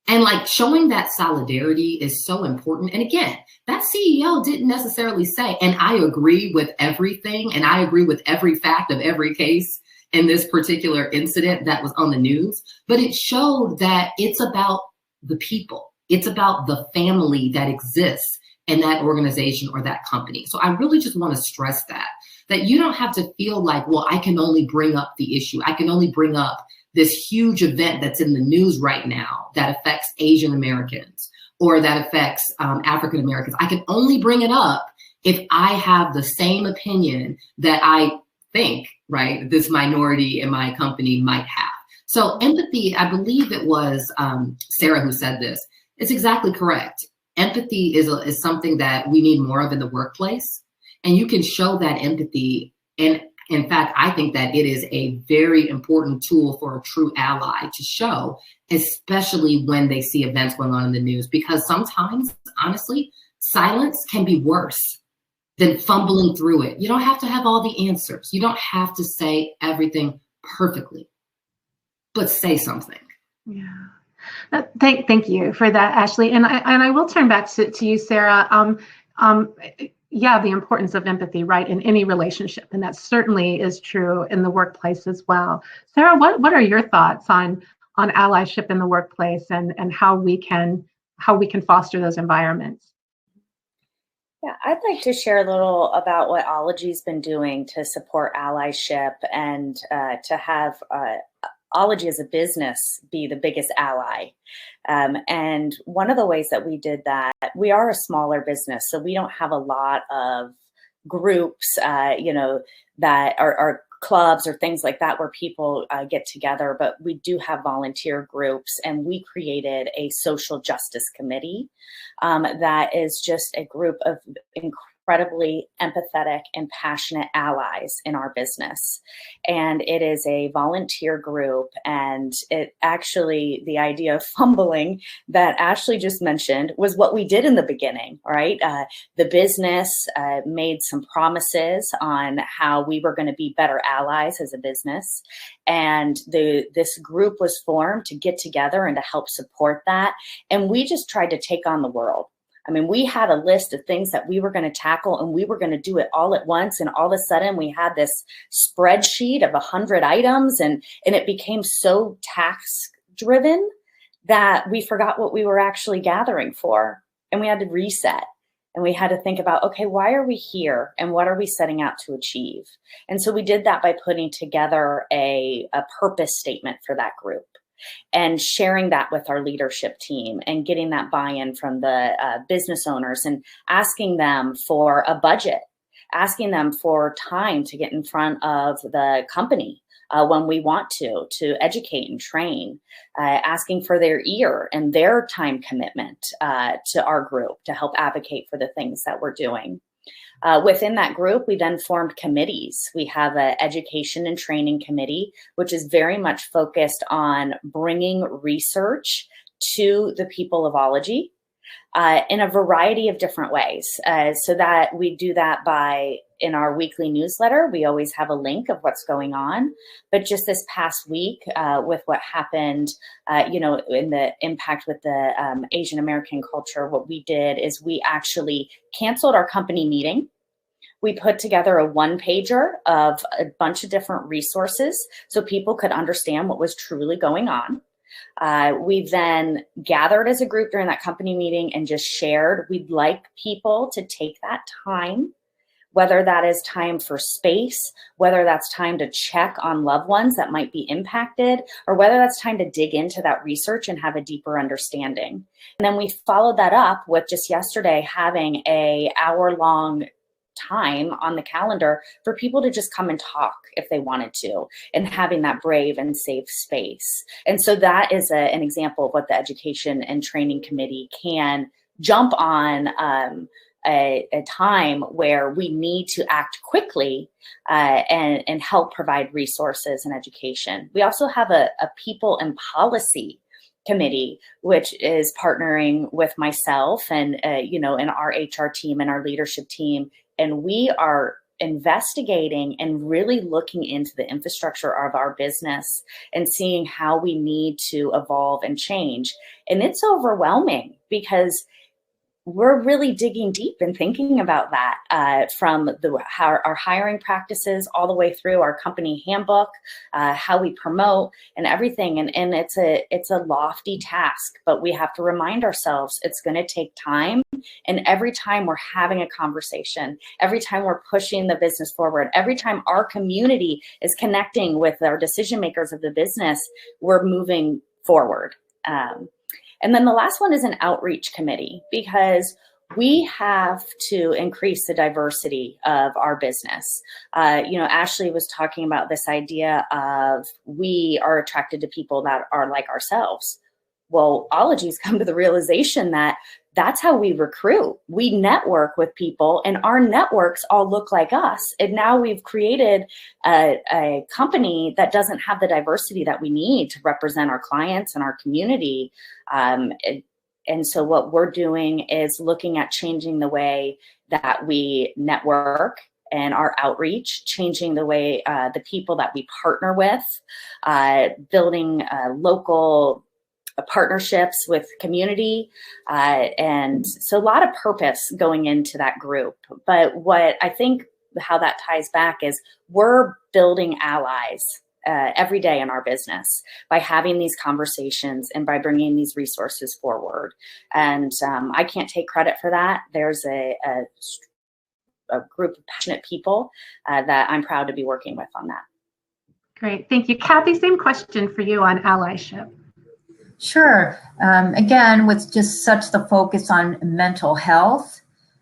And like showing that solidarity is so important. And again, that CEO didn't necessarily say, and I agree with everything, and I agree with every fact of every case in this particular incident that was on the news, but it showed that it's about the people. It's about the family that exists in that organization or that company. So I really just want to stress that you don't have to feel like, well, I can only bring up the issue. I can only bring up this huge event that's in the news right now that affects Asian Americans or that affects African Americans. I can only bring it up if I have the same opinion that I think, right, this minority in my company might have. So empathy, I believe it was Sarah who said this. It's exactly correct. Empathy is something that we need more of in the workplace, and you can show that empathy. And in fact, I think that it is a very important tool for a true ally to show, especially when they see events going on in the news, because sometimes, honestly, silence can be worse than fumbling through it. You don't have to have all the answers. You don't have to say everything perfectly, but say something. Yeah. Thank you for that, Ashley. And I will turn back to you, Sarah. Yeah, the importance of empathy, right, in any relationship, and that certainly is true in the workplace as well. Sarah, what are your thoughts on allyship in the workplace and how we can foster those environments? Yeah, I'd like to share a little about what Ology's been doing to support allyship and to have Ology as a business be the biggest ally. And one of the ways that we did that, we are a smaller business, so we don't have a lot of groups, that are clubs or things like that where people get together, but we do have volunteer groups, and we created a social justice committee that is just a group of incredibly empathetic and passionate allies in our business. And it is a volunteer group, and it actually, the idea of fumbling that Ashley just mentioned was what we did in the beginning, right? The business made some promises on how we were going to be better allies as a business. And this group was formed to get together and to help support that. And we just tried to take on the world. I mean, we had a list of things that we were going to tackle, and we were going to do it all at once. And all of a sudden we had this spreadsheet of 100 items, and it became so task driven that we forgot what we were actually gathering for. And we had to reset, and we had to think about, okay, why are we here and what are we setting out to achieve? And so we did that by putting together a purpose statement for that group, and sharing that with our leadership team, and getting that buy-in from the business owners, and asking them for a budget, asking them for time to get in front of the company when we want to educate and train, asking for their ear and their time commitment to our group to help advocate for the things that we're doing. Within that group, we then formed committees. We have an education and training committee, which is very much focused on bringing research to the people of ology in a variety of different ways. So that we do that by, in our weekly newsletter, we always have a link of what's going on. But just this past week, with what happened, in the impact with the Asian American culture, what we did is we actually canceled our company meeting. We put together a one-pager of a bunch of different resources so people could understand what was truly going on. We then gathered as a group during that company meeting and just shared. We'd like people to take that time, whether that is time for space, whether that's time to check on loved ones that might be impacted, or whether that's time to dig into that research and have a deeper understanding. And then we followed that up with just yesterday having an hour-long time on the calendar for people to just come and talk if they wanted to, and having that brave and safe space. And so that is an example of what the Education and Training Committee can jump on a time where we need to act quickly and help provide resources and education. We also have a people and policy committee, which is partnering with myself and and our HR team and our leadership team. And we are investigating and really looking into the infrastructure of our business and seeing how we need to evolve and change. And it's overwhelming because we're really digging deep and thinking about that from our hiring practices all the way through our company handbook, how we promote and everything. And it's a lofty task, but we have to remind ourselves it's going to take time. And every time we're having a conversation, every time we're pushing the business forward, every time our community is connecting with our decision makers of the business, we're moving forward. And then the last one is an outreach committee, because we have to increase the diversity of our business. Ashley was talking about this idea of we are attracted to people that are like ourselves. Well, Ologies come to the realization that that's how we recruit. We network with people, and our networks all look like us. And now we've created a company that doesn't have the diversity that we need to represent our clients and our community. And so what we're doing is looking at changing the way that we network and our outreach, changing the way the people that we partner with, building local partnerships with community. And so a lot of purpose going into that group. But what I think how that ties back is we're building allies every day in our business by having these conversations and by bringing these resources forward. And I can't take credit for that. There's a group of passionate people that I'm proud to be working with on that. Great, thank you. Kathy, same question for you on allyship. Sure. Again, with just such the focus on mental health,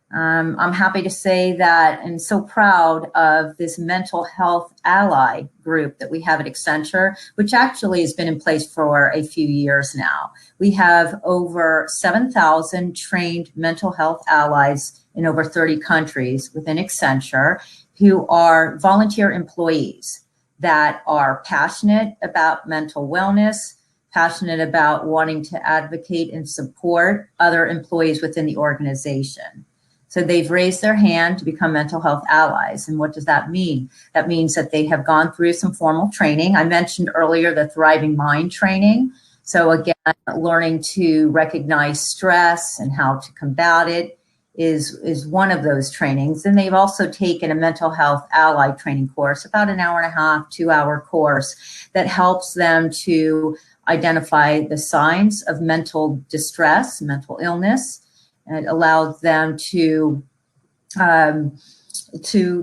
I'm happy to say that and so proud of this mental health ally group that we have at Accenture, which actually has been in place for a few years now. We have over 7,000 trained mental health allies in over 30 countries within Accenture who are volunteer employees that are passionate about mental wellness, passionate about wanting to advocate and support other employees within the organization. So they've raised their hand to become mental health allies. And what does that mean? That means that they have gone through some formal training. I mentioned earlier the Thriving Mind training. So again, learning to recognize stress and how to combat it is one of those trainings. And they've also taken a mental health ally training course, about an hour and a half, 2-hour course that helps them to identify the signs of mental distress, mental illness. And it allows them to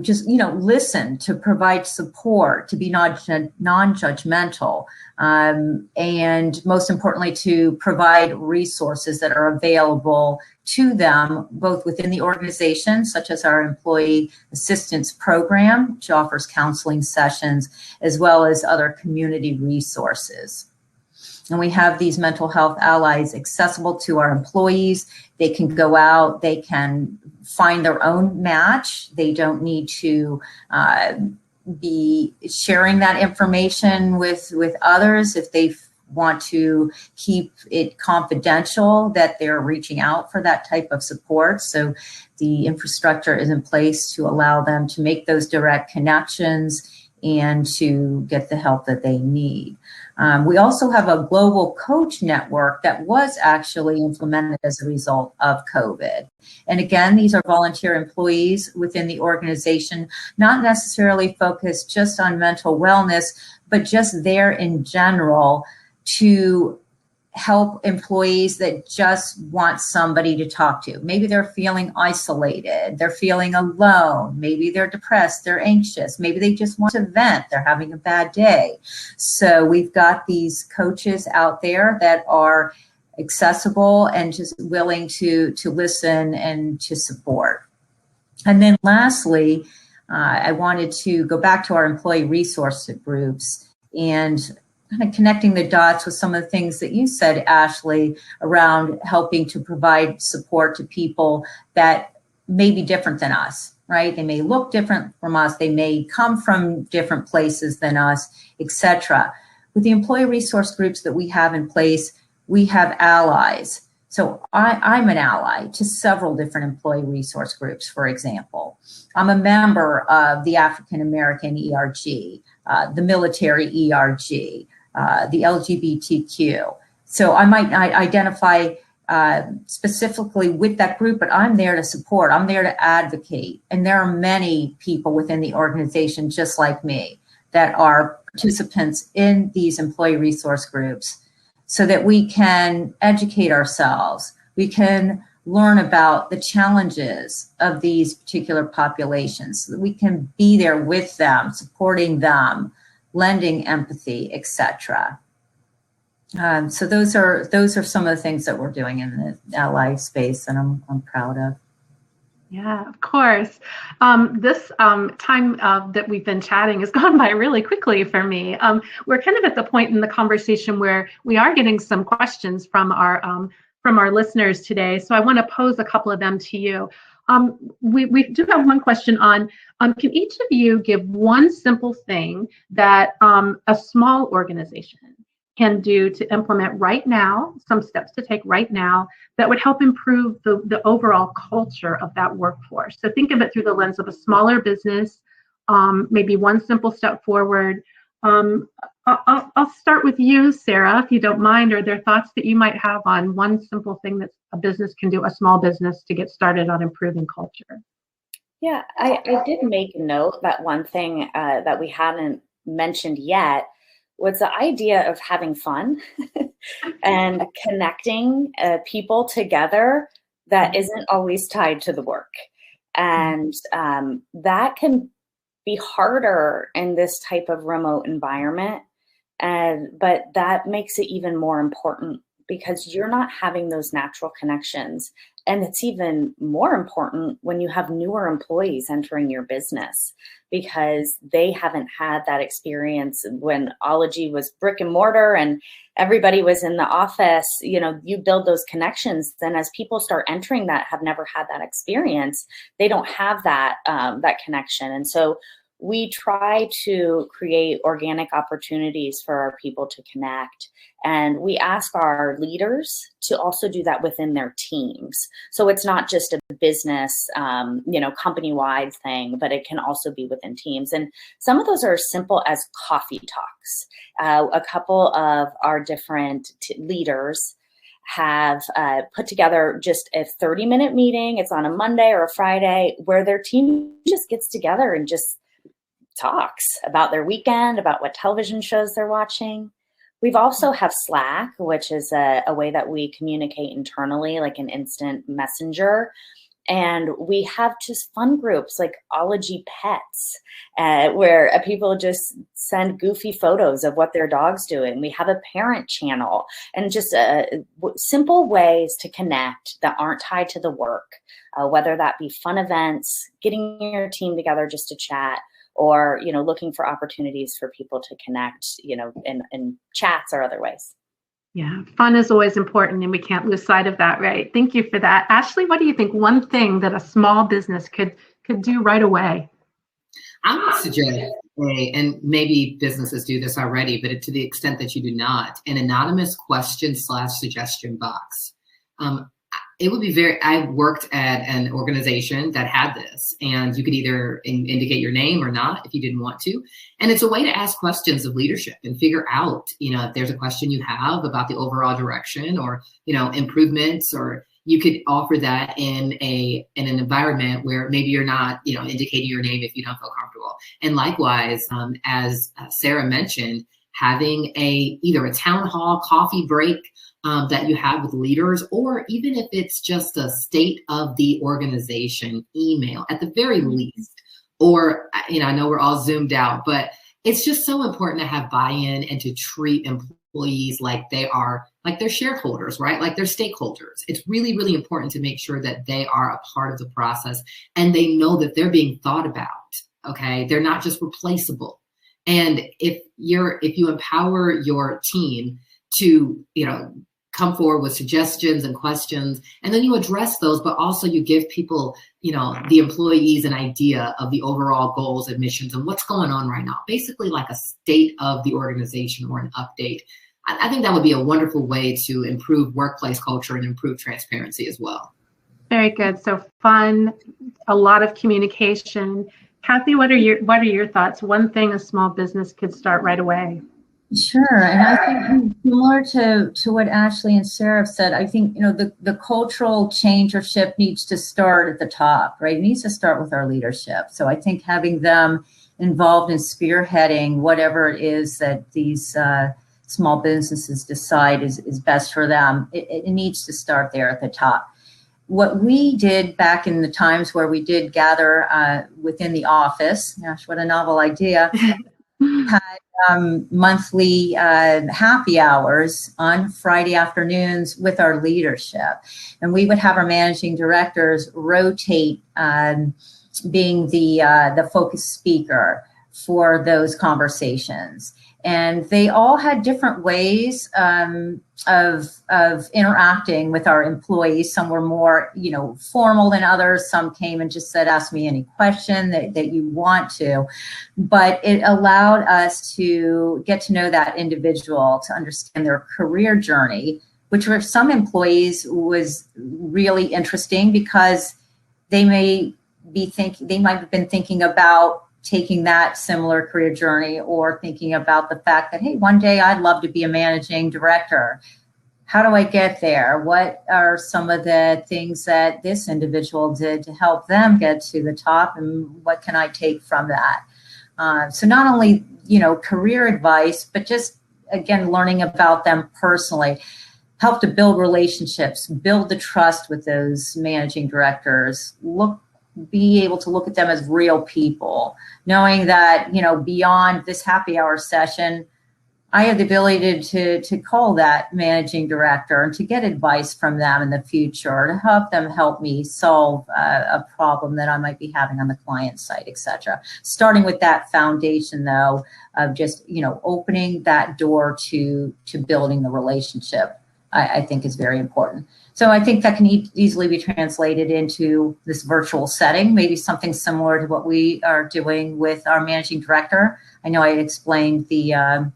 just, listen, to provide support, to be non-judgmental, and most importantly, to provide resources that are available to them, both within the organization, such as our Employee Assistance Program, which offers counseling sessions, as well as other community resources. And we have these mental health allies accessible to our employees. They can go out, they can find their own match. They don't need to be sharing that information with others if they want to keep it confidential that they're reaching out for that type of support. So the infrastructure is in place to allow them to make those direct connections and to get the help that they need. We also have a global coach network that was actually implemented as a result of COVID. And again, these are volunteer employees within the organization, not necessarily focused just on mental wellness, but just there in general to help employees that just want somebody to talk to. Maybe they're feeling isolated, they're feeling alone, maybe they're depressed, they're anxious, maybe they just want to vent, they're having a bad day. So we've got these coaches out there that are accessible and just willing to listen and to support. And then lastly, I wanted to go back to our employee resource groups and kind of connecting the dots with some of the things that you said, Ashley, around helping to provide support to people that may be different than us, right? They may look different from us. They may come from different places than us, etc. With the employee resource groups that we have in place, we have allies. So I'm an ally to several different employee resource groups, for example. I'm a member of the African American ERG, the military ERG, the LGBTQ. So I might not identify specifically with that group, but I'm there to support, I'm there to advocate. And there are many people within the organization just like me that are participants in these employee resource groups so that we can educate ourselves, we can learn about the challenges of these particular populations, so that we can be there with them, supporting them, lending empathy, etc. So those are some of the things that we're doing in the ally space, and I'm proud of. Yeah, of course. This time that we've been chatting has gone by really quickly for me. We're kind of at the point in the conversation where we are getting some questions from our listeners today. So I want to pose a couple of them to you. We do have one question on, can each of you give one simple thing that a small organization can do to implement right now, some steps to take right now that would help improve the overall culture of that workforce? So think of it through the lens of a smaller business, maybe one simple step forward. I'll start with you, Sarah, if you don't mind. Are there thoughts that you might have on one simple thing that a business can do, a small business, to get started on improving culture? Yeah, I did make a note that one thing that we haven't mentioned yet was the idea of having fun and connecting people together that isn't always tied to the work. And that can be harder in this type of remote environment. But that makes it even more important because you're not having those natural connections. And it's even more important when you have newer employees entering your business, because they haven't had that experience when Ology was brick and mortar and everybody was in the office. You build those connections. Then as people start entering that have never had that experience, they don't have that connection. And so we try to create organic opportunities for our people to connect. And we ask our leaders to also do that within their teams. So it's not just a business, company-wide thing, but it can also be within teams. And some of those are as simple as coffee talks. A couple of our different leaders have put together just a 30-minute meeting. It's on a Monday or a Friday where their team just gets together and just talks about their weekend, about what television shows they're watching. We've also have Slack, which is a way that we communicate internally, like an instant messenger. And we have just fun groups like Ology Pets, where people just send goofy photos of what their dog's doing. We have a parent channel, and just simple ways to connect that aren't tied to the work, whether that be fun events, getting your team together just to chat, or, looking for opportunities for people to connect, in chats or other ways. Yeah, fun is always important, and we can't lose sight of that, right? Thank you for that. Ashley, what do you think one thing that a small business could do right away? I would suggest, and maybe businesses do this already, but to the extent that you do not, an anonymous question/suggestion box. It would be I worked at an organization that had this, and you could either indicate your name or not if you didn't want to. And it's a way to ask questions of leadership and figure out, if there's a question you have about the overall direction or, improvements, or you could offer that in an environment where maybe you're not, indicating your name if you don't feel comfortable. And likewise, as Sarah mentioned, having either a town hall coffee break that you have with leaders, or even if it's just a state of the organization email at the very least, or, I know we're all zoomed out, but it's just so important to have buy-in and to treat employees like they're shareholders, right? Like they're stakeholders. It's really, really important to make sure that they are a part of the process and they know that they're being thought about, okay? They're not just replaceable. And if you empower your team to, come forward with suggestions and questions, and then you address those, but also you give people, the employees an idea of the overall goals and missions and what's going on right now, basically like a state of the organization or an update. I think that would be a wonderful way to improve workplace culture and improve transparency as well. Very good. So fun, a lot of communication. Kathy, what are your thoughts? One thing a small business could start right away. Sure, and I think similar to what Ashley and Sarah have said, I think the cultural change or shift needs to start at the top, right? It needs to start with our leadership. So I think having them involved in spearheading whatever it is that these small businesses decide is best for them, it needs to start there at the top. What we did back in the times where we did gather within the office, gosh, what a novel idea, had monthly happy hours on Friday afternoons with our leadership. And we would have our managing directors rotate being the focus speaker for those conversations. And they all had different ways of interacting with our employees. Some were more, formal than others. Some came and just said, ask me any question that you want to. But it allowed us to get to know that individual, to understand their career journey, which for some employees was really interesting because they might have been thinking about taking that similar career journey, or thinking about the fact that, hey, one day I'd love to be a managing director. How do I get there? What are some of the things that this individual did to help them get to the top, and what can I take from that? So not only, career advice, but just, again, learning about them personally, help to build relationships, build the trust with those managing directors, be able to look at them as real people, knowing that, beyond this happy hour session, I have the ability to call that managing director and to get advice from them in the future to help me solve a problem that I might be having on the client site, et cetera. Starting with that foundation, though, of just, opening that door to building the relationship, I think is very important. So I think that can easily be translated into this virtual setting, maybe something similar to what we are doing with our managing director. I know I explained the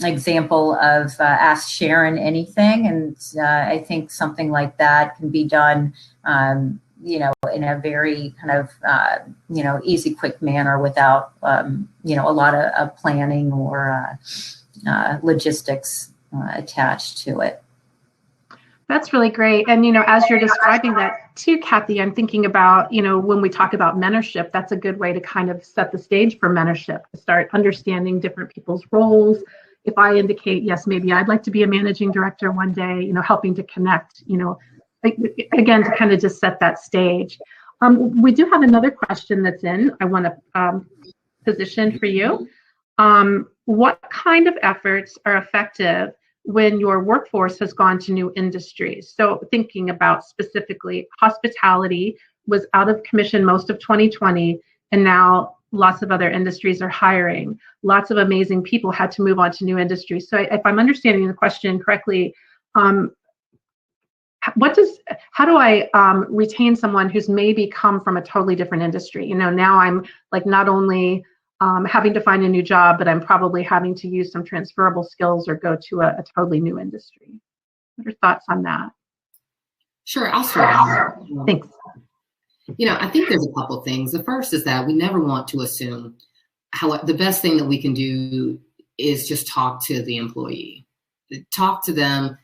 example of Ask Sharon Anything, and I think something like that can be done, in a very kind of, easy, quick manner without, a lot of planning or logistics attached to it. That's really great. And, as you're describing that too, Kathy, I'm thinking about, when we talk about mentorship, that's a good way to kind of set the stage for mentorship, to start understanding different people's roles. If I indicate, yes, maybe I'd like to be a managing director one day, helping to connect, again, to kind of just set that stage. We do have another question that's in, I want to position for you. What kind of efforts are effective when your workforce has gone to new industries? So thinking about specifically hospitality was out of commission most of 2020, and now lots of other industries are hiring. Lots of amazing people had to move on to new industries. So if I'm understanding the question correctly, how do I retain someone who's maybe come from a totally different industry? Now I'm like not only having to find a new job, but I'm probably having to use some transferable skills or go to a totally new industry. What are your thoughts on that? Sure, I'll start. Thanks. I think there's a couple things. The first is that we never want to assume the best thing that we can do is just talk to the employee, talk to them,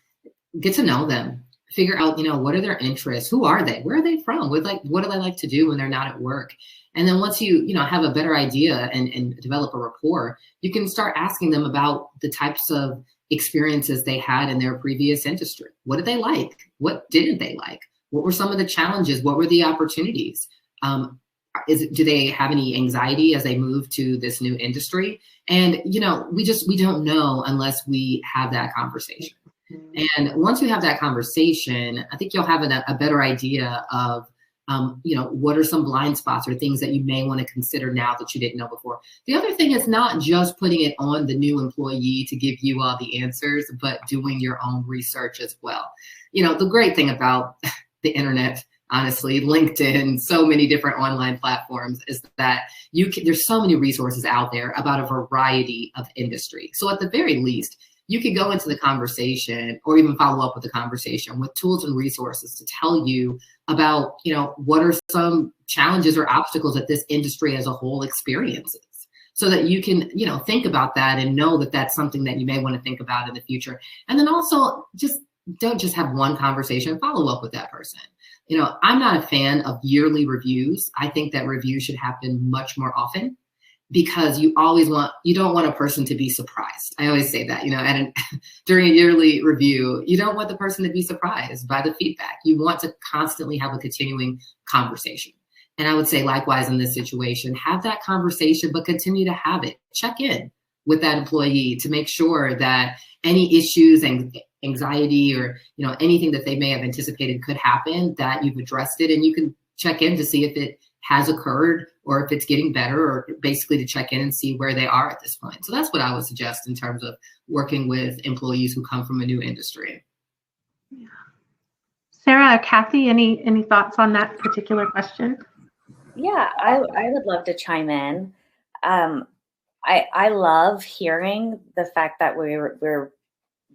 get to know them, figure out, what are their interests? Who are they? Where are they from? What do they like to do when they're not at work? And then once you have a better idea and develop a rapport, you can start asking them about the types of experiences they had in their previous industry. What did they like? What didn't they like? What were some of the challenges? What were the opportunities? Do they have any anxiety as they move to this new industry? And, we don't know unless we have that conversation. And once you have that conversation, I think you'll have a better idea of, what are some blind spots or things that you may want to consider now that you didn't know before. The other thing is not just putting it on the new employee to give you all the answers, but doing your own research as well. The great thing about the internet, honestly, LinkedIn, so many different online platforms, is that there's so many resources out there about a variety of industry. So at the very least, you could go into the conversation or even follow up with the conversation with tools and resources to tell you about, what are some challenges or obstacles that this industry as a whole experiences, so that you can, think about that and know that that's something that you may want to think about in the future. And then also don't just have one conversation, follow up with that person. I'm not a fan of yearly reviews. I think that reviews should happen much more often, because you don't want a person to be surprised. I always say that, during a yearly review, you don't want the person to be surprised by the feedback. You want to constantly have a continuing conversation. And I would say likewise in this situation, have that conversation, but continue to have it. Check in with that employee to make sure that any issues and anxiety or, anything that they may have anticipated could happen, that you've addressed it, and you can check in to see if it has occurred or if it's getting better, or basically to check in and see where they are at this point. So that's what I would suggest in terms of working with employees who come from a new industry. Yeah. Sarah or Kathy, any thoughts on that particular question? Yeah, I would love to chime in. I love hearing the fact that we're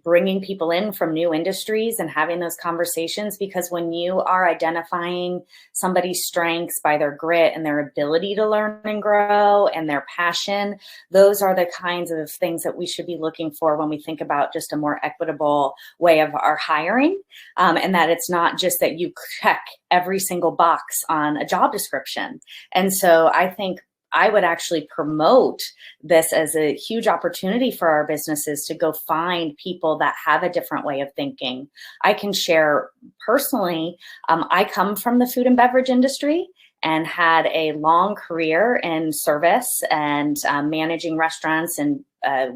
bringing people in from new industries and having those conversations, because when you are identifying somebody's strengths by their grit and their ability to learn and grow and their passion, those are the kinds of things that we should be looking for when we think about just a more equitable way of our hiring, and that it's not just that you check every single box on a job description. And so I think I would actually promote this as a huge opportunity for our businesses to go find people that have a different way of thinking. I can share personally, I come from the food and beverage industry, and had a long career in service and managing restaurants and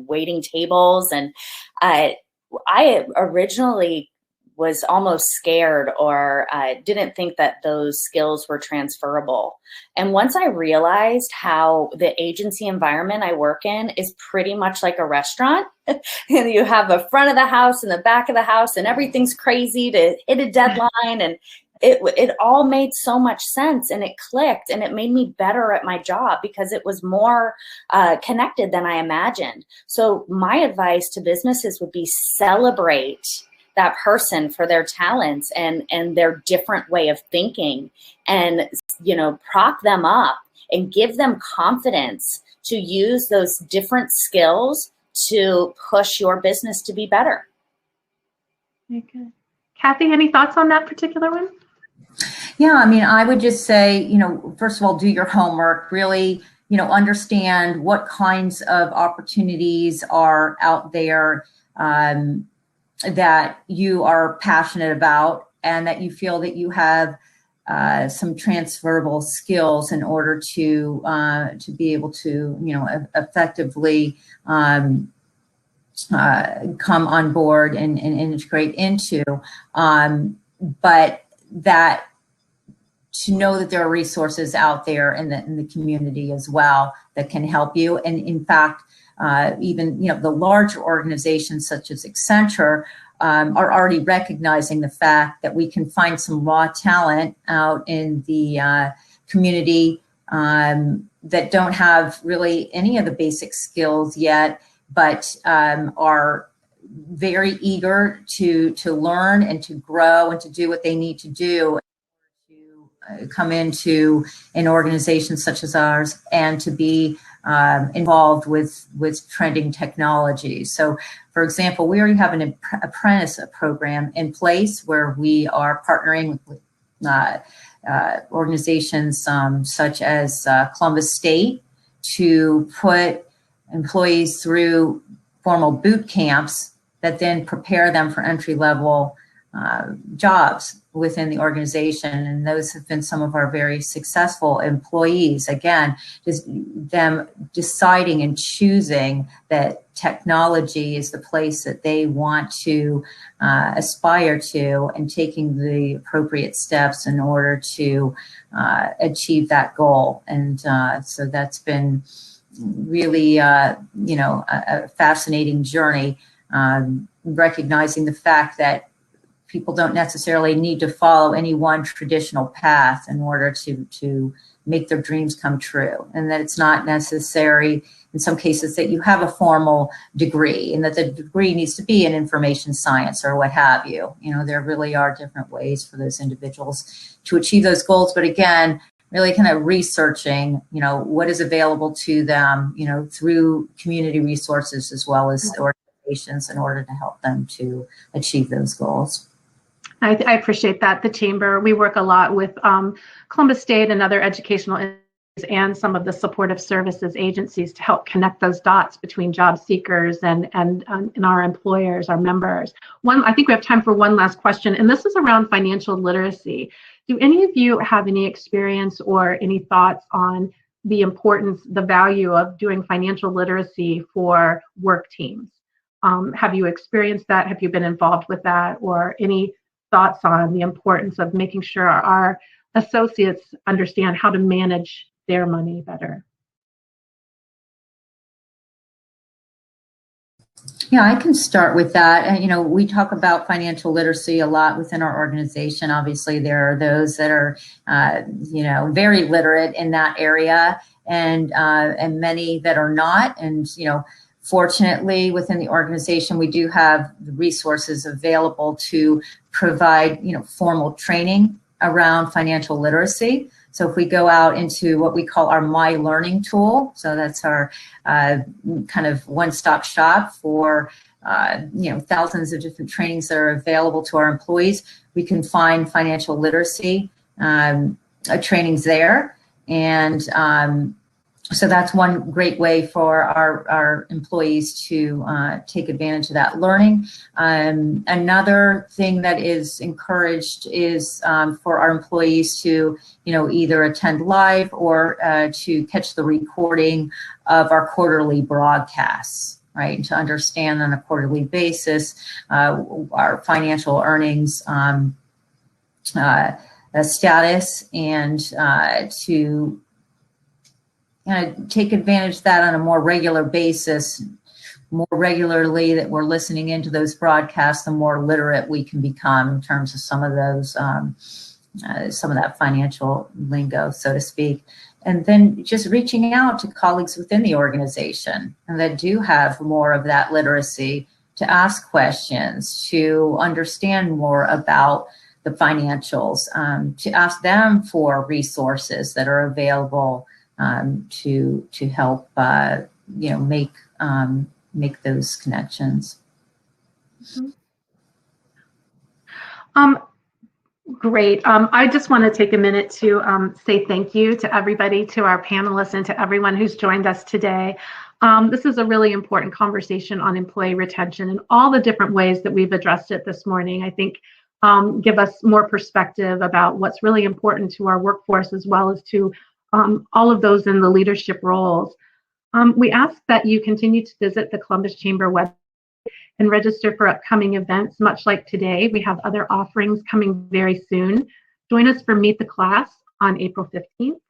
waiting tables. And I originally was almost scared or didn't think that those skills were transferable. And once I realized how the agency environment I work in is pretty much like a restaurant, and you have a front of the house and the back of the house and everything's crazy to hit a deadline, and it all made so much sense, and it clicked, and it made me better at my job because it was more connected than I imagined. So my advice to businesses would be celebrate that person for their talents and their different way of thinking, and, you know, prop them up and give them confidence to use those different skills to push your business to be better. Okay. Kathy, any thoughts on that particular one? Yeah, I mean, I would just say, you know, first of all, do your homework, really, you know, understand what kinds of opportunities are out there that you are passionate about, and that you feel that you have some transferable skills in order to be able to, you know, effectively come on board and integrate into. But that to know that there are resources out there in the community as well that can help you. And in fact, even, you know, the larger organizations such as Accenture are already recognizing the fact that we can find some raw talent out in the community that don't have really any of the basic skills yet, but are very eager to learn and to grow and to do what they need to do to come into an organization such as ours and to be involved with trending technology. So, for example, we already have an apprentice program in place where we are partnering with organizations such as Columbus State to put employees through formal boot camps that then prepare them for entry-level jobs within the organization. And those have been some of our very successful employees. Again, just them deciding and choosing that technology is the place that they want to aspire to, and taking the appropriate steps in order to achieve that goal. And so that's been really, you know, a fascinating journey, recognizing the fact that people don't necessarily need to follow any one traditional path in order to make their dreams come true, and that it's not necessary in some cases that you have a formal degree, and that the degree needs to be in information science or what have you. You know, there really are different ways for those individuals to achieve those goals. But again, really kind of researching, you know, what is available to them, you know, through community resources as well as organizations in order to help them to achieve those goals. I appreciate that. The Chamber, we work a lot with Columbus State and other educational institutions and some of the supportive services agencies to help connect those dots between job seekers and our employers, our members. I think we have time for one last question, and this is around financial literacy. Do any of you have any experience or any thoughts on the importance, the value of doing financial literacy for work teams? Have you experienced that? Have you been involved with that? Or any thoughts on the importance of making sure our associates understand how to manage their money better? Yeah, I can start with that. And, you know, we talk about financial literacy a lot within our organization. Obviously, there are those that are, you know, very literate in that area, and many that are not. And, you know, fortunately, within the organization, we do have the resources available to provide, you know, formal training around financial literacy. So if we go out into what we call our My Learning tool, so that's our kind of one-stop shop for, you know, thousands of different trainings that are available to our employees, we can find financial literacy trainings there. And So that's one great way for our employees to take advantage of that learning. Another thing that is encouraged is for our employees to, either attend live or to catch the recording of our quarterly broadcasts, right? And to understand on a quarterly basis our financial earnings status, and to take advantage of that on a more regular basis. More regularly that we're listening into those broadcasts, the more literate we can become in terms of some of those, some of that financial lingo, so to speak. And then just reaching out to colleagues within the organization and that do have more of that literacy to ask questions, to understand more about the financials, to ask them for resources that are available to help make those connections. Great. I just want to take a minute to say thank you to everybody, to our panelists, and to everyone who's joined us today. This is a really important conversation on employee retention, and all the different ways that we've addressed it this morning, I think, give us more perspective about what's really important to our workforce, as well as to all of those in the leadership roles. We ask that you continue to visit the Columbus Chamber website and register for upcoming events. Much like today, we have other offerings coming very soon. Join us for Meet the Class on April 15th,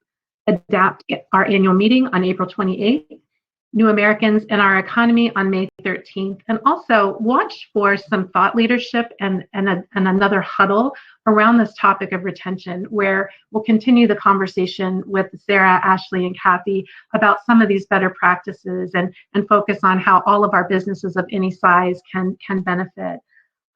Adapt, our annual meeting, on April 28th, New Americans in Our Economy on May 13th, and also watch for some thought leadership and another huddle around this topic of retention, where we'll continue the conversation with Sarah, Ashley, and Kathy about some of these better practices and focus on how all of our businesses of any size can benefit.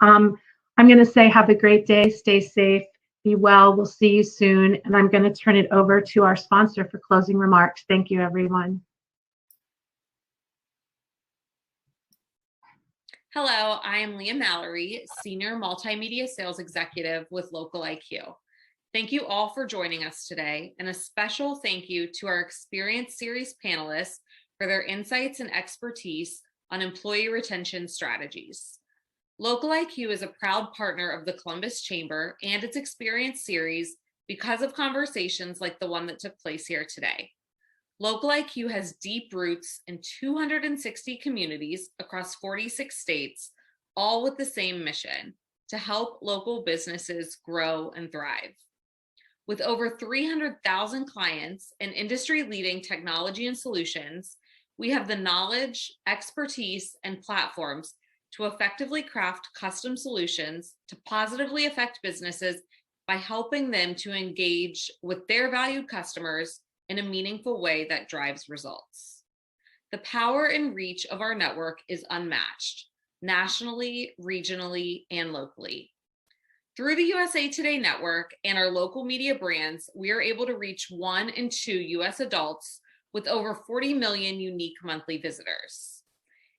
I'm going to say have a great day, stay safe, be well, we'll see you soon, and I'm going to turn it over to our sponsor for closing remarks. Thank you, everyone. Hello, I am Leah Mallory, Senior Multimedia Sales Executive with Local IQ. Thank you all for joining us today, and a special thank you to our Experience Series panelists for their insights and expertise on employee retention strategies. Local IQ is a proud partner of the Columbus Chamber and its Experience Series because of conversations like the one that took place here today. Local IQ has deep roots in 260 communities across 46 states, all with the same mission: to help local businesses grow and thrive. With over 300,000 clients and industry-leading technology and solutions, we have the knowledge, expertise, and platforms to effectively craft custom solutions to positively affect businesses by helping them to engage with their valued customers in a meaningful way that drives results. The power and reach of our network is unmatched, nationally, regionally, and locally. Through the USA Today Network and our local media brands, we are able to reach 1 in 2 US adults with over 40 million unique monthly visitors.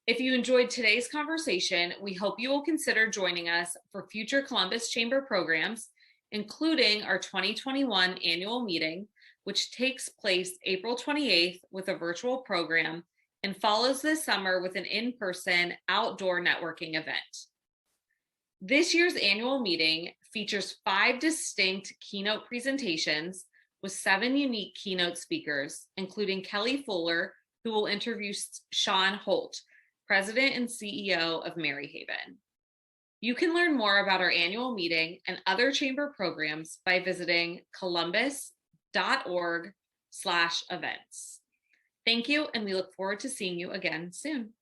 If you enjoyed today's conversation, we hope you will consider joining us for future Columbus Chamber programs, including our 2021 annual meeting, which takes place April 28th with a virtual program and follows this summer with an in-person outdoor networking event. This year's annual meeting features 5 distinct keynote presentations with 7 unique keynote speakers, including Kelly Fuller, who will interview Sean Holt, President and CEO of Maryhaven. You can learn more about our annual meeting and other chamber programs by visiting columbus.org/events. Thank you, and we look forward to seeing you again soon.